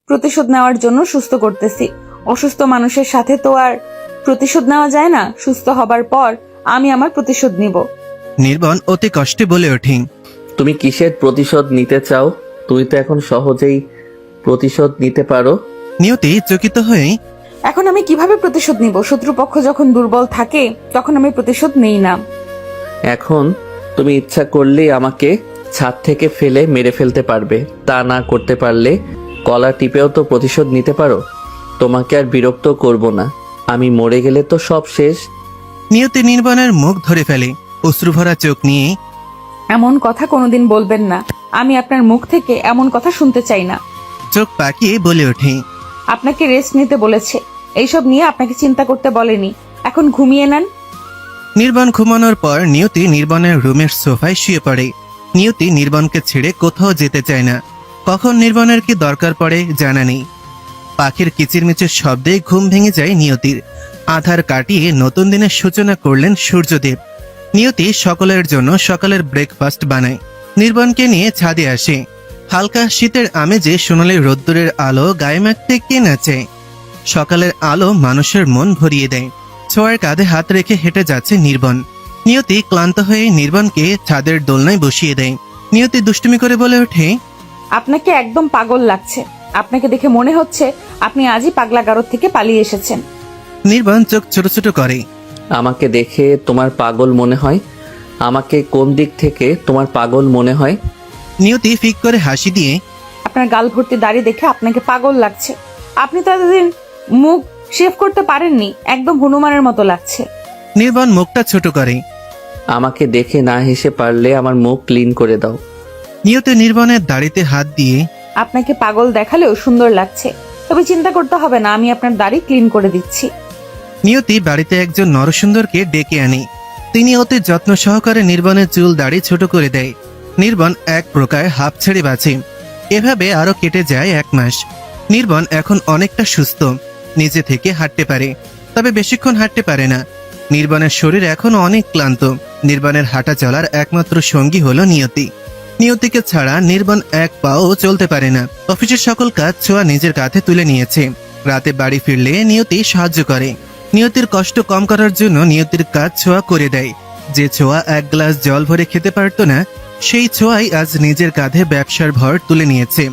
প্রতিশোধ নেওয়ার জন্য সুস্থ করতেছি। অসুস্থ মানুষের সাথে তো আর প্রতিশোধ নেওয়া যায় না। সুস্থ হবার পর আমি আমার প্রতিশোধ নিব। নির্বাণ অতি কষ্টে বলে ওঠে। তুমি কিসের প্রতিশোধ নিতে চাও? তুমি তো এখন সহজেই প্রতিশোধ নিতে পারো। নিয়তি চকিত হয়ে, এখন আমি কিভাবে প্রতিশোধ নিব? শত্রুপক্ষ যখন দুর্বল থাকে তখন আমি প্রতিশোধ নেই না। এখন তুমি ইচ্ছা করলেই আমাকে ছাদ থেকে ফেলে মেরে ফেলতে পারবে। তা না করতে পারলে কলা টিপেও তো প্রতিশোধ নিতে পারো। তোমাকে আর বিরক্ত করব না। আমি মরে গেলে তো সব শেষ। নিয়তি নির্বাণের মুখ ধরে ফেলে অশ্রুভরা চোখ নিয়ে। এমন কথা কোনোদিন বলবেন না। আমি আপনার মুখ থেকে এমন কথা শুনতে চাই না। চোখ পাকিয়ে বলে ওঠে। আপনাকে রেস্ট নিতে বলেছে, এইসব নিয়ে আপনাকে চিন্তা করতে বলেনি। এখন ঘুমিয়ে নেন। নির্বাণ ঘুমানোর পর নিয়তি নির্বাণের রুমের সোফায় শুয়ে পড়ে। নিয়তি নির্বাণকে ছেড়ে কোথাও যেতে চায় না। কখন নির্বাণের কি দরকার পড়ে জানা নেই। পাখির কিচিরমিচির শব্দে ঘুম ভেঙে যায় নিয়তির। আধার কাটিয়ে নতুন দিনের সূচনা করলেন সূর্যদেব। নিয়তি সকলের জন্য সকালের ব্রেকফাস্ট বানায়। নির্বাণকে নিয়ে ছাদে আসে। হালকা শীতের আমেজে সোনালি রোদ্দুরের আলো গায়ে মাখতে কে নাচে। সকালের আলো মানুষের মন ভরিয়ে দেয়। ছোঁয়ার কাঁধে হাত রেখে হেঁটে যাচ্ছে নির্বাণ। নিয়তি ক্লান্ত হয়ে নির্বাণকে ছাদের দোলনায় বসিয়ে দেয়। নিয়তি দুষ্টুমি করে বলে ওঠে, আপনাকে একদম পাগল লাগছে। আপনাকে দেখে মনে হচ্ছে আপনি আজই পাগলাগারদ থেকে পালিয়ে এসেছেন। নির্বাণ চোখ ছোট ছোট করে। আমাকে দেখে তোমার পাগল মনে হয়? আমাকে কোন দিক থেকে তোমার পাগল মনে হয়? নিয়তি ফিক করে হাসি দিয়ে, আপনার গাল ভর্তি দাড়ি দেখে আপনাকে পাগল লাগছে। আপনি তো এতদিন মুখ শেভ করতে পারেননি, একদম হনুমানের মতো লাগছে। নির্বাণ মুখটা ছোট করে। আমাকে দেখে না হেসে পারলে আমার মুখ ক্লিন করে দাও। নিয়তি নির্বাণের দাড়িতে হাত দিয়ে, আপনাকে পাগল দেখালেও সুন্দর লাগছে। তবে চিন্তা করতে হবে না, আমি আপনার দাড়ি ক্লিন করে দিচ্ছি। নিয়তি বাড়িতে একজন নরসুন্দরকে ডেকে আনে। তিনি অতি যত্ন সহকারে নির্বাণের চুল দাড়ি ছোট করে দেয়। নির্বাণ এক প্রকার হাঁপ ছেড়ে বাঁচে। এভাবে আরো কেটে যায় 1 মাস। নির্বাণ এখন অনেকটা সুস্থ, নিজে থেকে হাঁটতে পারে, তবে বেশিক্ষণ হাঁটতে পারে না। নির্বাণের শরীর এখন অনেক ক্লান্ত। নির্বাণের হাঁটা চলার একমাত্র সঙ্গী হলো নিয়তি। নিয়তিকে ছাড়া নির্বাণ এক পাও চলতে পারে না। অফিসের সকল কাজ ছোঁয়া নিজের কাঁধে তুলে নিয়েছে। রাতে বাড়ি ফিরলে নিয়তি সাহায্য করে। নিয়তির কষ্ট কম করার জন্য নিয়তির কাজ ছোঁয়া করে দেয়। যে ছোঁয়া 1 গ্লাস জল ভরে খেতে পারত না, সেই ছোঁয়াই আজ নিজের কাঁধে ব্যবসার ভর তুলে নিয়েছে।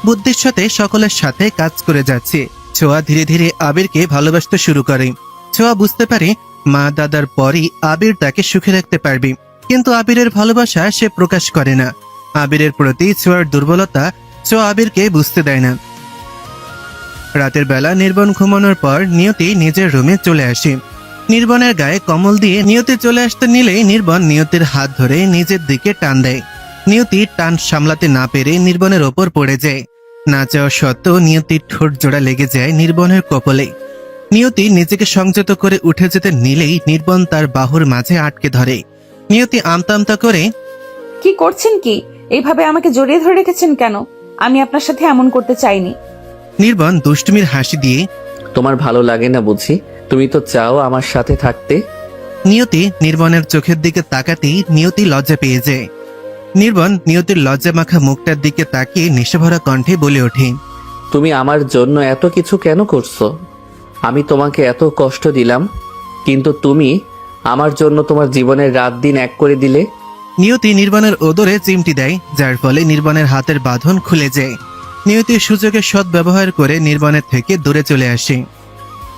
বুদ্ধির সাথে সকলের সাথে কাজ করে যাচ্ছে। ছোঁয়া ধীরে ধীরে আবিরকে ভালোবাসতে শুরু করে। ছোঁয়া বুঝতে পারে মা দাদার পরই আবির তাকে সুখে রাখতে পারবে, কিন্তু আবিরের ভালোবাসা সে প্রকাশ করে না। আবিরের প্রতি ছোঁয়ার দুর্বলতা ছোঁয়া আবিরকে বুঝতে দেয় না। রাতের বেলা নির্বাণ ঘুমানোর পর নিয়তি নিজের রুমে চলে আসে। নির্বাণের গায়ে কম্বল দিয়ে নিয়তি চলে আসতে নিলেই নির্বাণ নিয়তির হাত ধরে নিজের দিকে টান দেয়। নিয়তি টান সামলাতে না পেরে নির্বাণের ওপর পড়ে যায়। না চাওয়া সত্ত্বেও নিয়তির ঠোঁট জোড়া লেগে যায় নির্বাণের কপালে। নিয়তি নিজেকে সংযত করে উঠে যেতে নিলেই নির্বাণ তার বাহুর মাঝে আটকে ধরে। নিয়তি আমতা আমতা করে, কি করছেন কি? এইভাবে আমাকে জড়িয়ে ধরে রেখেছেন কেন? আমি আপনার সাথে এমন করতে চাইনি। নির্বাণ দুষ্টুমির হাসি দিয়ে, তোমার ভালো লাগে না বুঝি? তুমি তো চাও আমার সাথে থাকতে। নিয়তি নির্বাণের চোখের দিকে তাকাতেই নিয়তি লজ্জা পেয়ে যায়। নির্বাণ নিয়তির লজ্জা মাখা মুখটার দিকে তাকিয়ে নেশাভরা কণ্ঠে বলে ওঠে, তুমি আমার জন্য এত কিছু কেন করছো? আমি তোমাকে এত কষ্ট দিলাম, কিন্তু তুমি আমার জন্য তোমার জীবনের রাত দিন এক করে দিলে। নিয়তি নির্বাণের ওদরে চিমটি দেয়, যার ফলে নির্বাণের হাতের বাঁধন খুলে যায়। নিয়তি সুযোগের সৎ ব্যবহার করে নির্বাণের থেকে দূরে চলে আসে।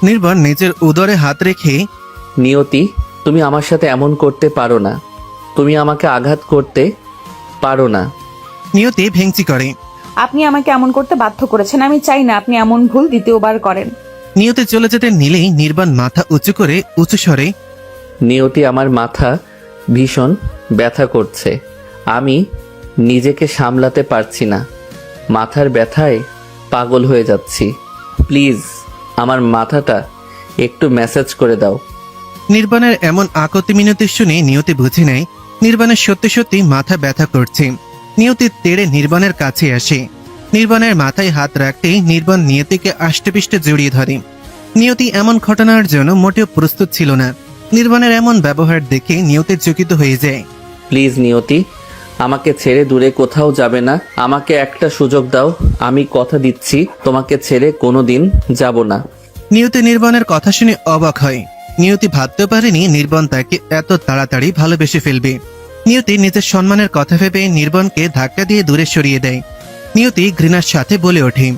নির্বাণ নিজের উদরে হাত রেখে, নিয়তি, তুমি আমার সাথে এমন করতে পারো না। তুমি আমাকে আঘাত করতে পারো না। নিয়তি ভেঙচি করে। আপনি আমাকে এমন করতে বাধ্য করেছেন। আমি চাই না আপনি এমন ভুল দ্বিতীয়বার করেন। নিয়তি চলে যেতে নিলেই নির্বাণ মাথা উঁচু করে উঁচু স্বরে, নিয়তি, আমার মাথা ভীষণ ব্যথা করছে। আমি নিজেকে সামলাতে পারছি না। মাথার ব্যথায় পাগল হয়ে যাচ্ছি। প্লিজ আমার মাথাটা একটু ম্যাসাজ করে দাও। নির্বাণের এমন আকতি মিনতি শুনে নিয়তি বুঝে নেয় নির্বাণের সত্যি সত্যি মাথা ব্যথা করছে। নিয়তি তেড়ে নির্বাণের কাছে আসে। নির্বাণের মাথায় হাত রাখতেই নির্বাণ নিয়তিকে আষ্টেপৃষ্টে জড়িয়ে ধরে। নিয়তি এমন ঘটনার জন্য মোটেও প্রস্তুত ছিল না। নির্বাণের এমন ব্যবহার দেখে নিয়তি চকিত হয়ে যায়। প্লিজ নিয়তি, আমাকে ছেড়ে দূরে কোথাও যাবে না। আমাকে একটা সুযোগ দাও, আমি কথা দিচ্ছি তোমাকে ছেড়ে কোনোদিন যাব না। নিয়তি নির্বাণের কথা শুনে অবাক হয়। নিয়তি ভাবতে পারেনি নির্বাণ তাকে এত তাড়াতাড়ি ভালোবেসে ফেলবে। নিয়তি নিজের সম্মানের কথা ভেবে নির্বাণকে ধাক্কা দিয়ে দূরে সরিয়ে দেয়। নিয়তি ঘৃণার সাথে বলে ওঠে,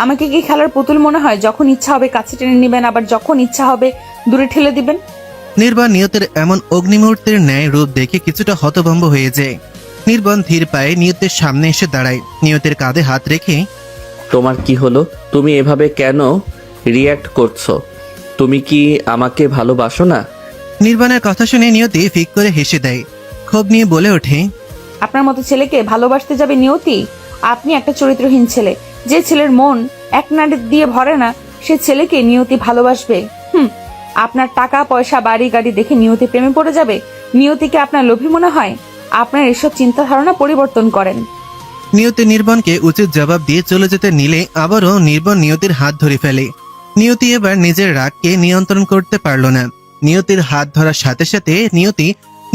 আমাকে কি খেলার পুতুল মনে হয়? যখন ইচ্ছা হবে কাছে টেনে নেবেন, আবার যখন ইচ্ছা হবে দূরে ঠেলে দিবেন। নির্বাণ নিয়তের এমন অগ্নিমূর্তির ন্যায় রূপ দেখে কিছুটা হতভম্ব হয়ে যায়। নির্বাণ ধীর পায়ে নিয়তের সামনে এসে দাঁড়ায়। নিয়তের কাঁধে হাত রেখে, তোমার কি হলো? তুমি এভাবে কেন রিয়্যাক্ট করছো? তুমি কি আমাকে ভালোবাসো না? নির্বাণের কথা শুনে নিয়তি ফিক করে হেসে দেয়। ক্ষোভ নিয়ে বলে ওঠে, আপনার মতো ছেলেকে ভালোবাসতে যাবে নিয়তি? আপনি একটা চরিত্রহীন ছেলে। যে ছেলের মন এক নারী দিয়ে ভরে না, সে ছেলেকে নিয়তি ভালোবাসবে? আপনার টাকা পয়সা বাড়ি গাড়ি দেখে নিয়তি প্রেমে পড়ে যাবে? নিয়তিকে আপনার লোভী মনে হয়? আপনার এসব চিন্তা ধারণা পরিবর্তন করেন। নিয়তি নির্বাণকে উচিত জবাব দিয়ে চলে যেতে নিলে আবারও নির্বাণ নিয়তির হাত ধরে ফেলে। নিয়তি এবার নিজের রাগকে নিয়ন্ত্রণ করতে পারল না। নিয়তির হাত ধরার সাথে সাথে নিয়তি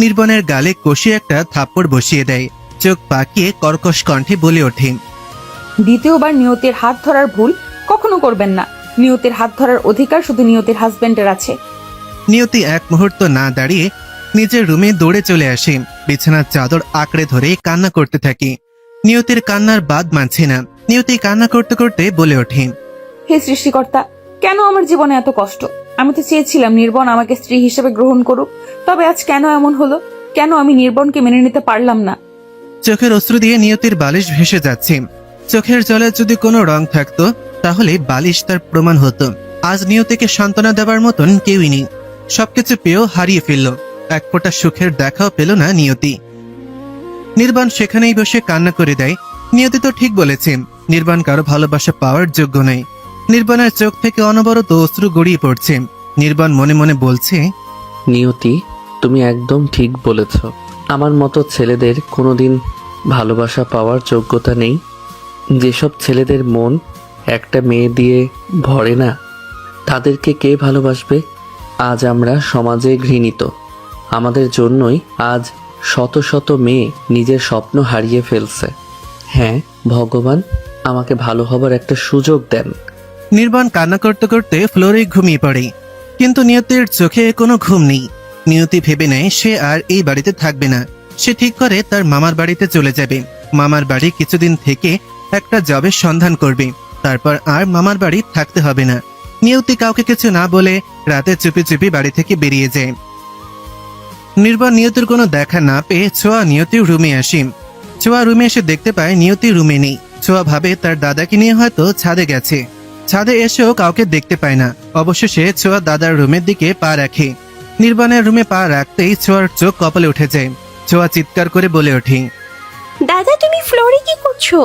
নির্বাণের গালে কষিয়ে একটা থাপ্পড় বসিয়ে দেয়। চোখ পাকিয়ে কর্কশ কণ্ঠে বলে ওঠে, দ্বিতীয়বার নিয়তির হাত ধরার ভুল কখনো করবেন না। নিয়তির হাত ধরার অধিকার শুধু নিয়তির হাজবেন্ডের আছে। নিয়তি এক মুহূর্ত না দাঁড়িয়ে নিজের রুমে দৌড়ে চলে আসে। বিছানার চাদর আঁকড়ে ধরে কান্না করতে থাকে। নিয়তির কান্নার বাদ মানছে না। নিয়তি কান্না করতে করতে বলে ওঠে, হে সৃষ্টিকর্তা, কেন আমার জীবনে এত কষ্ট? আমি তো চেয়েছিলাম নির্বণ আমাকে স্ত্রী হিসেবে গ্রহণ করুক, তবে আজ কেন এমন হলো? কেন আমি নির্বণকে মেনে নিতে পারলাম না? চোখের অশ্রু দিয়ে নিয়তির বালিশ ভেসে যাচ্ছে। চোখের জলে যদি কোনো রং থাকতো তাহলে বালিশ তার প্রমাণ হতো। আজ নিয়তিকে সান্ত্বনা দেওয়ার মতন কেউই নেই। সবকিছু পেয়েও হারিয়ে ফেলল। এক ফোঁটা সুখের দেখাও পেল না নিয়তি। নির্বাণ সেখানেই বসে কান্না করে দেয়। নিয়তি তো ঠিক বলেছে, নির্বাণ কারো ভালোবাসা পাওয়ার যোগ্য নয়। নির্বাণের চোখ থেকে অনবরত অশ্রু গড়িয়ে পড়ছে। নির্বাণ মনে মনে বলছে, নিয়তি, তুমি একদম ঠিক বলেছ। আমার মতো ছেলেদের কোনোদিন ভালোবাসা পাওয়ার যোগ্যতা নেই। যেসব ছেলেদের মন একটা মেয়ে দিয়ে ভরে না, তাদেরকে কে ভালোবাসবে? আজ আমরা সমাজে ঘৃণিত। আমাদের জন্যই আজ শত শত মেয়ে নিজের স্বপ্ন হারিয়ে ফেলছে। হ্যাঁ, ভগবান আমাকে ভালো হবার একটা সুযোগ দেন। নির্বাণ কান্না করতে করতে ফ্লোরে ঘুমিয়ে পড়ে। কিন্তু নিয়তির চোখে কোনো ঘুম নেই। নিয়তি ভেবে নেয় সে আর এই বাড়িতে থাকবে না। সে ঠিক করে তার মামার বাড়িতে চলে যাবে। মামার বাড়ি কিছুদিন থেকে একটা জবের সন্ধান করবে। তারপর আর মামার বাড়ি থাকতে হবে না। নিয়তি কাউকে কিছু না বলে রাতে চুপি চুপি বাড়ি থেকে বেরিয়ে যায়। নির্বাণ নিয়তির কোনো দেখা না পেয়ে ছোঁয়া নিয়তির রুমে আসে। ছোঁয়া রুমে এসে দেখতে পায় নিয়তি রুমে নেই। ছোঁয়া ভাবে তার দাদাকে নিয়ে হয়তো ছাদে গেছে। ছাদে এসেও কাউকে দেখতে পায় না। অবশেষে ছোঁয়া দাদার রুমের দিকে পা রাখে। নির্বাণের রুমে পা রাখতেই ছোঁয়ার চোখ কপালে উঠে যায়। ছোঁয়া চিৎকার করে বলে ওঠে, দাদা তুমি ফ্লোরে কি করছো?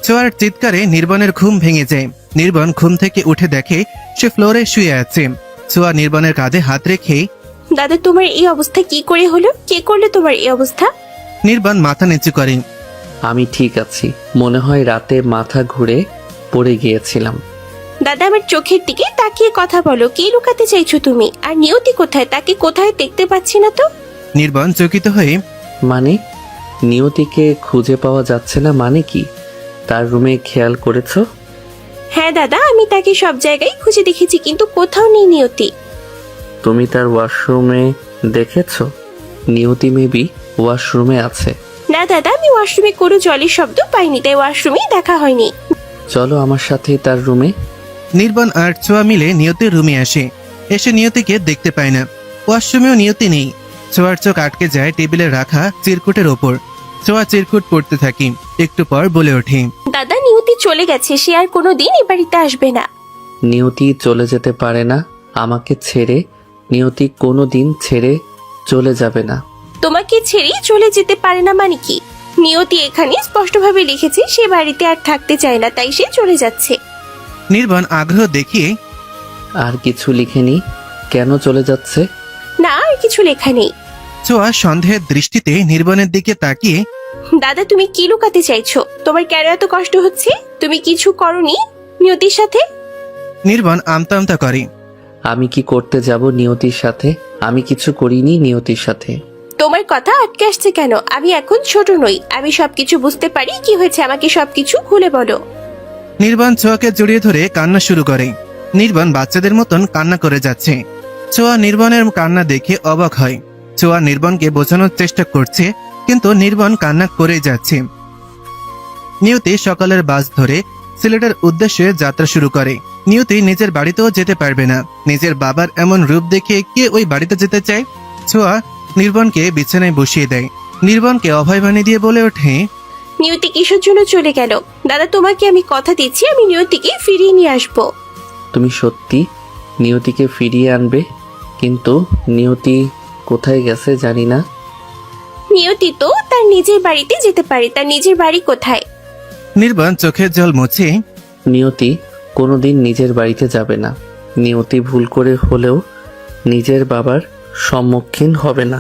ছোঁয়ার চিৎকারে নির্বাণের ঘুম ভেঙে যায়। নির্বাণ ঘুম থেকে উঠে দেখে সে ফ্লোরে শুয়ে আছে। ছোঁয়া নির্বাণের কাঁধে হাত রেখে, দাদা তোমার এই অবস্থা কি করে হলো? কে করলো তোমার এই অবস্থা? নির্বাণ মাথা নিচু করে, আমি ঠিক আছি। মনে হয় রাতে মাথা ঘুরে পড়ে গিয়েছিলাম। দাদা আমার চোখের দিকে তাকিয়ে কথা বলো। কি লুকাতে চাইছো তুমি? আর নিয়তি কোথায়? তাকে কোথায় দেখতে পাচ্ছি না তো। নির্বাণ চকিত হয়ে, মানে? নিয়তিকে খুঁজে পাওয়া যাচ্ছে না মানে কি? তার রুমে খেয়াল করেছো? হ্যাঁ দাদা, আমি তাকে সব জায়গায় খুঁজে দেখেছি, কিন্তু কোথাও নেই নিয়তি। তুমি তার ওয়াশরুমে দেখেছো? নিয়তি মেবি ওয়াশরুমে আছে। না দাদা, আমি ওয়াশরুমে কোনো জলের শব্দ পাইনি, তাই ওয়াশরুমেই দেখা হয়নি। চলো আমার সাথে তার রুমে। নির্বাণ আর ছোঁয়া মিলে নিয়তির রুমে আসে। এসে নিয়তিকে দেখতে পায় না। ওয়াশরুমেও নিয়তি নেই। ছোঁয়ার চোখ আটকে যায় টেবিলে রাখা চিরকুটের ওপর। ছোঁয়া চিরকুট পড়তে থাকি। একটু পর বলে ওঠে, দাদা নিয়তি চলে গেছে, সে আর কোনোদিন এ বাড়িতে আসবে না। নিয়তি চলে যেতে পারে না আমাকে ছেড়ে। নিয়তি কোনো দিন ছেড়ে চলে যাবে না। তোমাকে ছেড়ে চলে যেতে পারে না মানে কি? নিয়তি এখানে স্পষ্টভাবে লিখেছে সে বাড়িতে আর থাকতে চায় না, তাই সে চলে যাচ্ছে। নির্বাণ আগ্রহ দেখিয়ে, আর কিছু লিখেনি? কেন চলে যাচ্ছে? না, আর কিছু লেখা নেই। ছোঁয়া সন্দেহের দৃষ্টিতে নির্বাণের দিকে তাকিয়ে, দাদা তুমি কি লুকাতে চাইছো? তোমার কেন এত কষ্ট হচ্ছে? তুমি কিছু করনি নিয়তির সাথে? নির্বাণ আমতা আমতা করে, আমি কি করতে যাব নিয়তির সাথে? আমি কিছু করিনি নিয়তির সাথে। তোমার কথা আটকে আসছে কেন? আমি এখন ছোট নই, আমি সবকিছু বুঝতে পারি। কি হয়েছে আমাকে সবকিছু খুলে বলো। নির্বাণ ছোঁয়াকে জড়িয়ে ধরে কান্না শুরু করে। নির্বাণ বাচ্চাদের মতন কান্না করে যাচ্ছে। ছোঁয়া নির্বাণের কান্না দেখে অবাক হয়। ছোঁয়া নির্বাণকে বোঝানোর চেষ্টা করছে, কিন্তু নির্বাণ কান্না করেই যাচ্ছে। নিয়তি সকালের বাস ধরে সিলেটের উদ্দেশ্যে যাত্রা শুরু করে। নিয়তি নিজের বাড়িতেও যেতে পারবে না। নিজের বাবার এমন রূপ দেখে কে ওই বাড়িতে যেতে চায়? ছোঁয়া নির্বাণকে বিছানায় বসিয়ে দেয়। নির্বাণকে অভয়বাণী দিয়ে বলে ওঠে, নিয়তি কিসের জন্য চলে গেল? দাদা, তোমাকে আমি কথা দিচ্ছি, আমি নিয়তিকে ফিরিয়ে নিয়ে আসবো। তুমি সত্যি নিয়তিকে ফিরিয়ে আনবে? কিন্তু নিয়তি কোথায় গেছে জানি না। নিয়তি তো তার নিজের বাড়িতে যেতে পারে। তার নিজের বাড়ি কোথায়? নির্বাণ চোখের জল মুছে নিয়তি কোনোদিন নিজের বাড়িতে যাবে না। নিয়তি ভুল করে হলেও নিজের বাবার সম্মুখীন হবে না।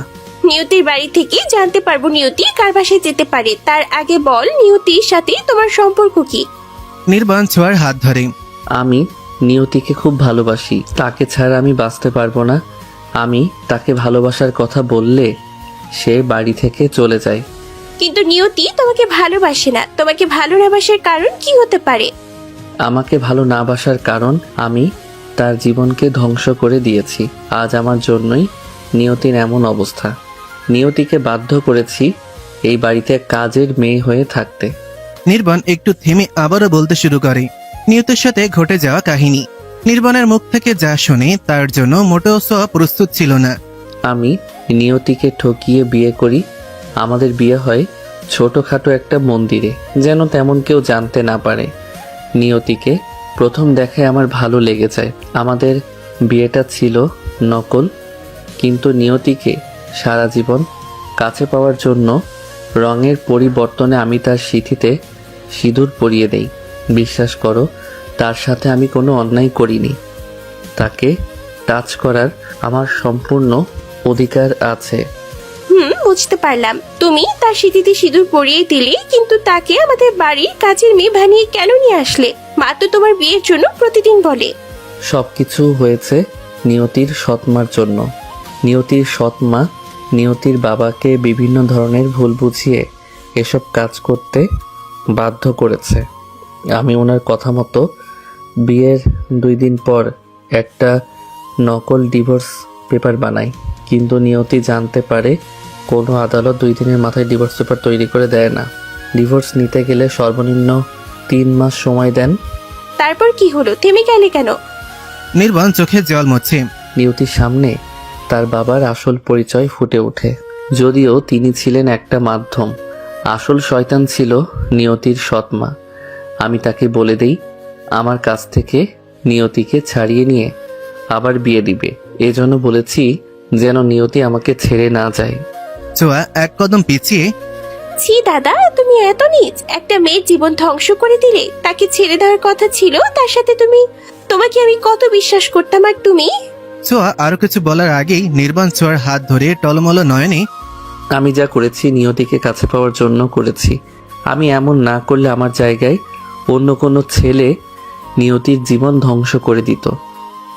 নিয়তির বাড়ি থেকে জানতে পারবো নিয়তি কার বাসায় যেতে পারে। তার আগে বল, নিয়তির সাথে তোমার সম্পর্ক কি? নির্বাণ ছোঁয়ার হাত ধরে। আমি নিয়তিকে খুব ভালোবাসি, তাকে ছাড়া আমি বাঁচতে পারবো না। আমি তাকে ভালোবাসার কথা বললে সে বাড়ি থেকে চলে যায়। কিন্তু নিয়তি তোমাকে ভালোবাসে না। তোমাকে ভালো না বাসার কারণ কি হতে পারে? আমাকে ভালো না বাসার কারণ আমি তার জীবনকে ধ্বংস করে দিয়েছি। আজ আমার জন্যই নিয়তির এমন অবস্থা। নিয়তিকে বাধ্য করেছি এই বাড়িতে কাজের মেয়ে হয়ে থাকতে। নির্বাণ একটু থেমে আবারও বলতে শুরু করে নিয়তির সাথে ঘটে যাওয়া কাহিনী। নির্বাণের মুখ থেকে যা শুনে তার জন্য মোটেও ছোঁয়া প্রস্তুত ছিল না। আমি নিয়তিকে ঠকিয়ে বিয়ে করি। আমাদের বিয়ে হয় ছোটখাটো একটা মন্দিরে, যেন তেমন কেউ জানতে না পারে। নিয়তিকে প্রথম দেখায় আমার ভালো লেগে যায়। আমাদের বিয়েটা ছিল নকল, কিন্তু নিয়তিকে সারা জীবন কাছে পাওয়ার জন্য রঙের পরিবর্তনে আমি তার সিঁথিতে সিঁদুর পরিয়ে দেই। বিশ্বাস করো, তার সাথে আমি কোনো অন্যায় করিনি। তাকে টাচ করার আমার সম্পূর্ণ অধিকার আছে। বুঝতে পারলাম। তুমি তার স্মৃতিতে সিঁদুর পরিয়ে দিলে, কিন্তু তাকে আমাদের বাড়ির কাজের মেয়ে বানিয়ে কেন নিয়ে আসলে? মা তো তোমার বিয়ের জন্য প্রতিদিন বলে। সবকিছু হয়েছে নিয়তির সৎমার জন্য। নিয়তির সৎমা নিয়তির বাবাকে বিভিন্ন ধরনের ভুল বুঝিয়ে এসব কাজ করতে বাধ্য করেছে। আমি ওনার কথা মতো বিয়ের 2 দিন পর একটা নকল ডিভোর্স পেপার বানাই, কিন্তু নিয়তি জানতে পারে কোনো আদালত 2 দিনের মাথায় ডিভোর্স পেপার তৈরি করে দেয় না। ডিভোর্স নিতে গেলে সর্বনিম্ন 3 মাস সময় দেন। তারপর কি হলো? থেমে গেলে কেন? নির্বাণ চোখে জল মুছে। নিয়তির সামনে তার বাবার আসল পরিচয় ফুটে ওঠে। যদিও তিনি ছিলেন একটা মাধ্যম, আসল শয়তান ছিল নিয়তির সৎমা। আমি তাকে বলে দেই আমার কাছ থেকে নিয়তিকে ছাড়িয়ে নিয়ে আবার বিয়ে দিবে। এজন্য বলেছি যেন নিয়তি আমাকে ছেড়ে না যায়। ছোঁয়া এক কদম পিছিয়ে ছি দাদা, তুমি এত নীচ! একটা মেয়ের জীবন ধ্বংস করে দিলে। তাকে ছেড়ে দেওয়ার কথা ছিল, তার সাথে তোমাকে আমি কত বিশ্বাস করতাম। আর তুমি? ছোঁয়া আরো কিছু বলার আগেই নির্বাণ ছোঁয়ার হাত ধরে টলমল নয়নে আমি যা করেছি নিয়তিকে কাছে পাওয়ার জন্য করেছি। আমি এমন না করলে আমার জায়গায় অন্য কোনো ছেলে নিয়তির জীবন ধ্বংস করে দিত।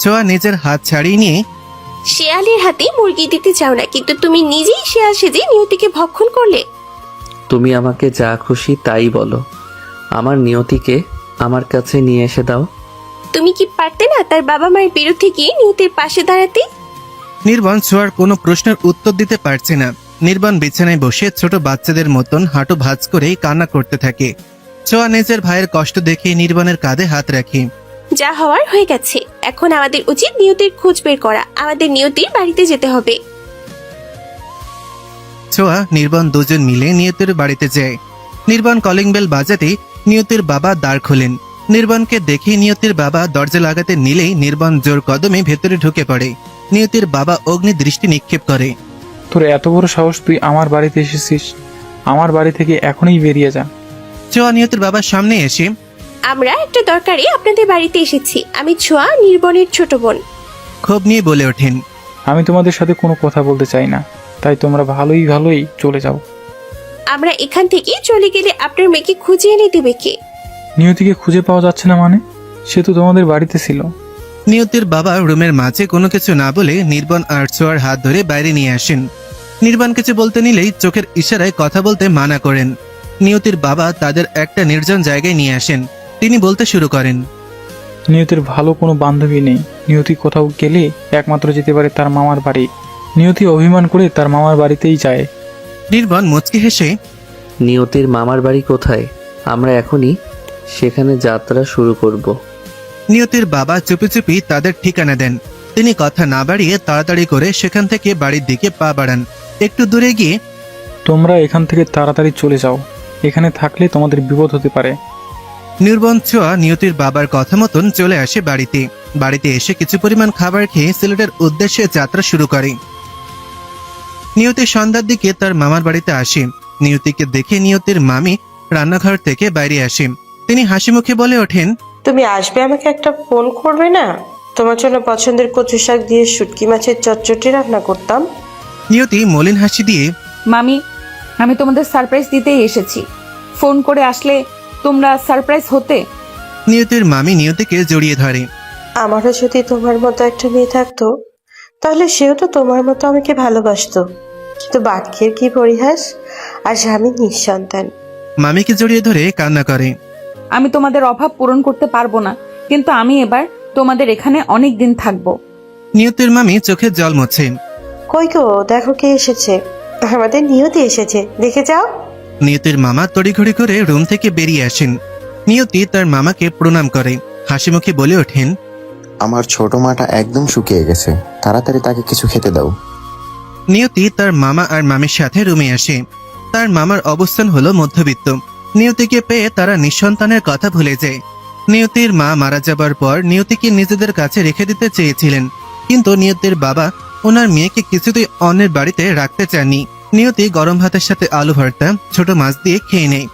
ছোঁয়া নিজের হাত ছাড়িয়ে নিয়ে শেয়ালের হাতে মুরগি দিতে চাও না, কিন্তু তুমি নিজেই শেয়াল সেজে নিয়তিকে ভক্ষণ করলে। তুমি আমাকে যা খুশি তাই বলো, আমার নিয়তিকে আমার কাছে নিয়ে এসে দাও। তুমি কি পারতে না তার বাবা মায়ের বিরুদ্ধে গিয়ে নিয়তির পাশে দাঁড়াতে? নির্বাণ ছোঁয়ার কোনো প্রশ্নের উত্তর দিতে পারছে না। নির্বাণ বিছানায় বসে ছোট বাচ্চাদের মতন হাঁটু ভাঁজ করে কান্না করতে থাকে। ছোঁয়া নিজের ভাইয়ের কষ্ট দেখে নির্বাণের কাঁধে হাত রাখে। যা হওয়ার হয়ে গেছে, এখন আমাদের উচিত নিয়তির খোঁজ বের করা। আমাদের নিয়তির বাড়িতে যেতে হবে। ছোঁয়া নির্বাণ দুজন মিলে নিয়তির বাড়িতে যায়। নির্বাণ কলিং বেল বাজাতে নিয়তির বাবা দ্বার খোলেন। নির্বাণকে দেখে নিয়তির বাবা দরজা লাগাতে নিলেই নির্বাণ জোর কদমে ভেতরে ঢুকে পড়ে। নিয়তির বাবা অগ্নি দৃষ্টি নিক্ষেপ করে। তোর এত বড় সাহস, তুই আমার বাড়িতে এসেছিস? আমার বাড়ি থেকে এখনই বেরিয়ে যা। ছোঁয়া নিয়তির বাবার সামনে এসে আমরা একটা দরকারে আপনাদের বাড়িতে এসেছি। আমি ছোঁয়া, নির্বনের ছোট বোন। ক্ষোভ নিয়ে বলে ওঠেন, আমি তোমাদের সাথে কোনো কথা বলতে চাই না, তাই তোমরা ভালোই চলে যাও। আমরা এখান থেকে চলে গেলে আপনার মেয়েকে খুঁজে এনে দেবে কে? নিয়তিকে খুঁজে পাওয়া যাচ্ছে না মানে? সে তো তোমাদের বাড়িতে ছিল। নিয়তির বাবা রুমের মাঝে কোনো কিছু না বলে নির্বাণ আর ছোঁয়ার হাত ধরে বাইরে নিয়ে আসেন। নির্বাণ কিছু বলতে নিলেই চোখের ইশারায় কথা বলতে মানা করেন। নিয়তির বাবা তাদের একটা নির্জন জায়গায় নিয়ে আসেন। তিনি বলতে শুরু করেন। নিয়তির ভালো কোনো বান্ধবী নেই। নিয়তি কোথাও গেলে একমাত্র যেতে পারে তার মামার বাড়ি। নিয়তি অভিমান করে তার মামার বাড়িতেই যায়। নির্বাণ মুচকি হেসে নিয়তির মামার বাড়ি কোথায়? আমরা এখনই সেখানে যাত্রা শুরু করব। নিয়তির বাবা চুপি চুপি তাদের ঠিকানা দেন। তিনি কথা না বাড়িয়ে তাড়াতাড়ি করে সেখান থেকে বাড়ির দিকে পা বাড়ান। একটু দূরে গিয়ে তোমরা এখান থেকে তাড়াতাড়ি চলে যাও, এখানে থাকলে তোমাদের বিপদ হতে পারে। নির্বাণ ছোঁয়া নিয়তির বাবার কথা মতন চলে আসে বাড়িতে। বাড়িতে এসে কিছু পরিমাণ খাবার খেয়ে সিলেটের উদ্দেশ্যে যাত্রা শুরু করে। নিয়তি সন্ধ্যার দিকে তার মামার বাড়িতে আসে। নিয়তিকে দেখে নিয়তির মামি রান্নাঘর থেকে বাইরে আসে। তিনি হাসি মুখে বলে ওঠেন, তুমি আসবে, আমাকে একটা ফোন করবে না? তোমার জন্য পছন্দের কচু শাক দিয়ে শুটকি মাছের চটচটি রান্না করতাম। নিয়তি মলিন হাসি দিয়ে মামি, আমি তোমাদের সারপ্রাইজ দিতেই এসেছি। ফোন করে আসলে তোমরা সারপ্রাইজ হতে। নিয়তির মামি নিয়তিকে জড়িয়ে ধরে। আমারও যদি তোমার মতো একটা মেয়ে থাকতো, তাহলে সেও তো তোমার মতো আমাকে ভালোবাসতো। কিন্তু বাক্যের কি পরিহাস, আজ আমি নিঃসন্তান। মামিকে জড়িয়ে ধরে কান্না করে। আমি তোমাদের অভাব পূরণ করতে পারবো না, কিন্তু আমি এবার তোমাদের এখানে অনেক দিন থাকবো। নিয়তির মামি চোখে জল মোছে। কই গো, দেখো কে এসেছে। আমাদের নিয়তি এসেছে, দেখে যাও। নিয়তির মামা তড়িঘড়ি করে রুম থেকে বেরিয়ে আসেন। নিয়তি তার মামাকে প্রণাম করে হাসি মুখে বলে ওঠেন, আমার ছোট মাটা একদম শুকিয়ে গেছে, তাড়াতাড়ি তাকে কিছু খেতে দাও। নিয়তি তার মামা আর মামির সাথে রুমে আসে। তার মামার অবস্থান হলো মধ্যবিত্ত। নিয়তিকে পেয়ে তারা নিঃসন্তানের কথা ভুলে যায়। নিয়তির মা মারা যাবার পর নিয়তিকে নিজেদের কাছে রেখে দিতে চেয়েছিলেন, কিন্তু নিয়তির বাবা ওনার মেয়েকে কিছুতেই অন্যের বাড়িতে রাখতে চাননি। নিয়তি গরম ভাতের সাথে আলু ভর্তা, ছোট মাছ দিয়ে খেয়ে নেয়।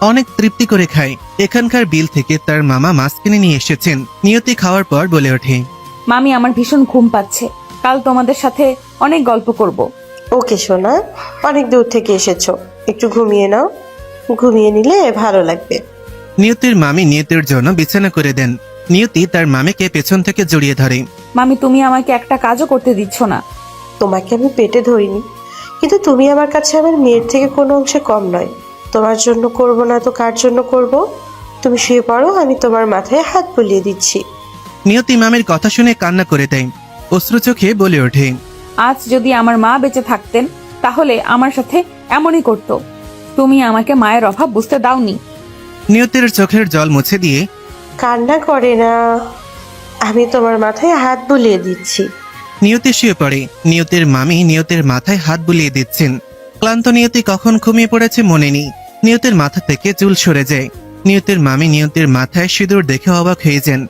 অনেক তৃপ্তি করে খায়। এখানকার বিল থেকে তার মামা মাছ কিনে নিয়ে এসেছেন। নিয়তি খাওয়ার পর বলে ওঠে, মামি, আমার ভীষণ ঘুম পাচ্ছে। কাল তোমাদের সাথে অনেক গল্প করব। ওকে সোনা, অনেক দূর থেকে এসেছো, একটু ঘুমিয়ে নাও। ঘুমিয়ে নিলে ভালো লাগবে। নিয়তির মামি নিয়তির জন্য বিছানা করে দেন। নিয়তি তার মামিকে পেছন থেকে জড়িয়ে ধরে। মামি, তুমি আমাকে একটা কাজও করতে দিচ্ছ না। তোমাকে আমি পেটে ধরিনি, কিন্তু তুমি আমার কাছে আমার মেয়ের থেকে কোনো অংশে কম নয়। তোমার জন্য করব না তো কার জন্য করব? তুমি শুয়ে পড়ো, আমি তোমার মাথায় হাত বুলিয়ে দিচ্ছি। নিয়তি মামির কথা শুনে কান্না করে দেয়। অশ্রু চোখে বলে ওঠে, আজ যদি আমার মা বেঁচে থাকতেন তাহলে আমার সাথে এমনই করতো। তুমি আমাকে মায়ের অভাব বুঝতে দাওনি। নিয়তির চোখের জল মুছে দিয়ে কান্না করে না, আমি তোমার মাথায় হাত বুলিয়ে দিচ্ছি। নিয়তি শুয়ে পড়ে। নিয়তির মামি নিয়তির মাথায় হাত বুলিয়ে দিচ্ছেন। ক্লান্ত নিয়তি কখন ঘুমিয়ে পড়েছে মনে নেই। নিয়তির মাথা থেকে চুল সরে যায়। নিয়তির মামি নিয়তির মাথায় সিঁদুর দেখে অবাক হয়ে যান।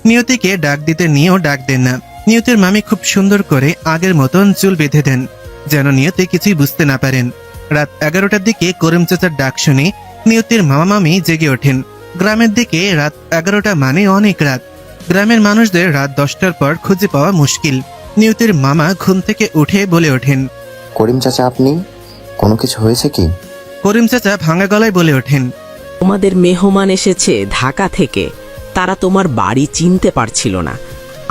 নিয়তিকে ডাক দিতে নিয়েও ডাক দেন না। নিয়তির মামি খুব সুন্দর করে আগের মতন চুল বেঁধে দেন, যেন নিয়তি কিছুই বুঝতে না পারেন। রাত 11টার দিকে করিম চাচার ডাক শুনে নিয়তির মামা মামি জেগে ওঠেন। গ্রামের দিকে রাত 11টা মানে অনেক রাত। গ্রামের মানুষদের রাত 10টার পর খুঁজে পাওয়া মুশকিল। নিয়তির মামা ঘুম থেকে উঠে বলে ওঠেন, করিম চাচা, আপনি? কোনো কিছু হয়েছে কি? করিম চাচা ভাঙা গলায় বলে ওঠেন, তোমাদের মেহমান এসেছে ঢাকা থেকে। তারা তোমার বাড়ি চিনতে পারছিল না।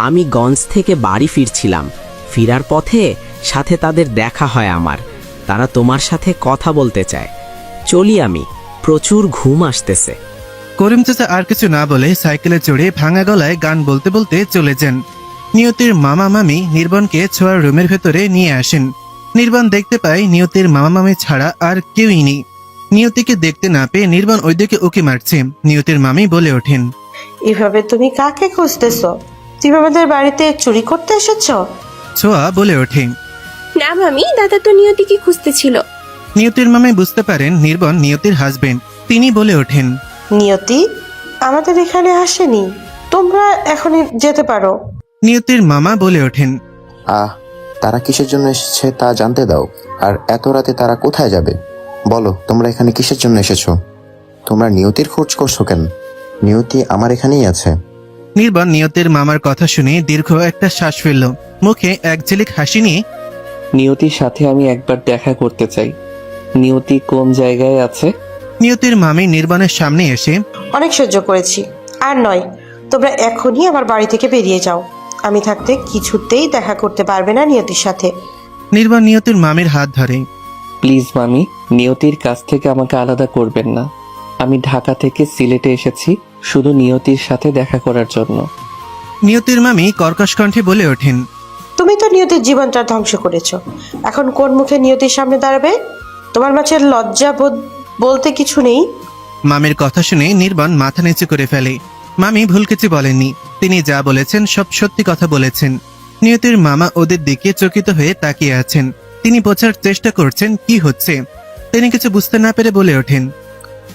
আমি গঞ্জ থেকে বাড়ি ফিরছিলাম। ফেরার পথে সাথে তাদের দেখা হয় আমার। তারা তোমার সাথে কথা বলতে চায়। চলি আমি, প্রচুর ঘুম আসতেছে। করিম চাচা আর কিছু না বলে সাইকেলে চড়ে ভাঙা গলায় গান বলতে বলতে চলে যান। নিয়তির মামা মামি নির্বাণকে ছোঁয়ার রুমের ভেতরে নিয়ে আসেন। নির্বাণ দেখতে পায় নিয়তির মামা মামি ছাড়া আর কেউই নেই। নিয়তিকে দেখতে না পেয়ে নির্বাণ ওইদিকে উকি মারছে। নিয়তির মামি বলে ওঠেন, এভাবে তুমি কাকে খুঁজতেছো? তুমি আমাদের বাড়িতে চুরি করতে এসেছো? ছোঁয়া বলে ওঠে। না মামি, দাদা তো নিয়তিকে খুঁজতেছিল। নিয়তির মামি বুঝতে পারেন নির্বাণ নিয়তির হাজবেন্ড। তিনি বলে ওঠেন, নিয়তি আমাদের এখানে আসেনি, তোমরা এখনই যেতে পারো। নিয়তির মামা বলে ওঠেন, তারা কিসের জন্য এসেছে তা জানতে দাও। আর এত রাতে তারা কোথায় যাবে? বলো, তোমরা এখানে কিসের জন্য এসেছো? তোমরা নিয়তির খোঁজ করছো কেন? নিয়তি আমার এখানেই আছে। নির্বাণ নিয়তির মামার কথা শুনে দীর্ঘ একটা শ্বাস ফেলল। মুখে এক ঝিলিক হাসি নিয়ে নিয়তির সাথে আমি একবার দেখা করতে চাই। নিয়তি কোন জায়গায় আছে? নিয়তির মামি নির্বাণের সামনে এসে অনেক সহ্য করেছি, আর নয়। তোমরা এখনই আমার বাড়ি থেকে বেরিয়ে যাও। আমি থাকতে কিছুতেই দেখা করতে পারবে না নিয়তির সাথে। নির্বাণ নিয়তির মামির হাত ধরে। প্লিজ মামি, নিয়তির কাছ থেকে আমাকে আলাদা করবেন না। আমি ঢাকা থেকে সিলেটে এসেছি শুধু নিয়তির সাথে দেখা করার জন্য। নিয়তির মামি কর্কশ কণ্ঠে বলে ওঠেন। তুমি তো নিয়তির জীবনটা ধ্বংস করেছো, এখন কোন মুখে নিয়তির সামনে দাঁড়াবে? তোমার মাঝে লজ্জা বোধ বলতে কিছু নেই? মামির কথা শুনে নির্বাণ মাথা নিচু করে ফেলে। মামি ভুল কিছু বলেননি, তিনি যা বলেছেন সব সত্যি কথা বলেছেন। নিয়তির মামা ওদের দিকে চকিত হয়ে তাকিয়ে আছেন। তিনি বোঝার চেষ্টা করছেন কি হচ্ছে। তিনি কিছু বুঝতে না পেরে বলে ওঠেন।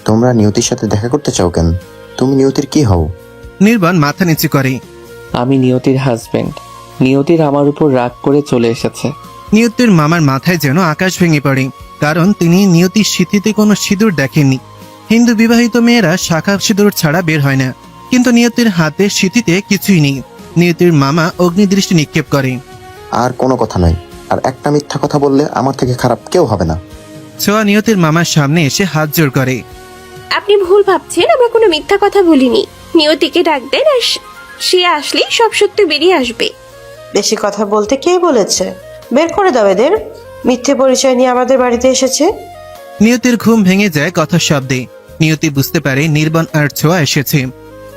তোমরা নিয়তির সাথে দেখা করতে চাও কেন? তুমি নিয়তির কি হও? নির্বাণ মাথা নিচু করে। আমি নিয়তির হাজবেন্ড। নিয়তির আমার উপর রাগ করে চলে এসেছে। নিয়তির মামার মাথায় যেন আকাশ ভেঙে পড়ে, কারণ তিনি নিয়তির সিঁথিতে কোনো সিঁদুর দেখেননি। হিন্দু বিবাহিত মেয়েরা শাখা সিঁদুর ছাড়া বের হয় না, কিন্তু নিয়তির হাতে সিঁথিতে কিছুই নেই। নিয়তির মামা অগ্নিদৃষ্টি নিক্ষেপ করে। আর কোনো কথা নয়, আর একটা মিথ্যা কথা বললে আমার থেকে খারাপ কেউ হবে না। ছোঁয়া নিয়তির মামার সামনে এসে হাত জোড় করে। আপনি ভুল ভাবছেন, আমরা কোনো মিথ্যা কথা বলিনি। নিয়তিকে ডাক দেন, আর সে আসলেই সব সত্যি বেরিয়ে আসবে। বেশি কথা বলতে কে বলেছে? বের করে দাও এদের। মিথ্যে পরিচয় নিয়ে আমাদের বাড়িতে এসেছে। নিয়তির ঘুম ভেঙে যায় কথার শব্দে। নিয়তি বুঝতে পারে নির্বাণ আর ছোঁয়া এসেছে।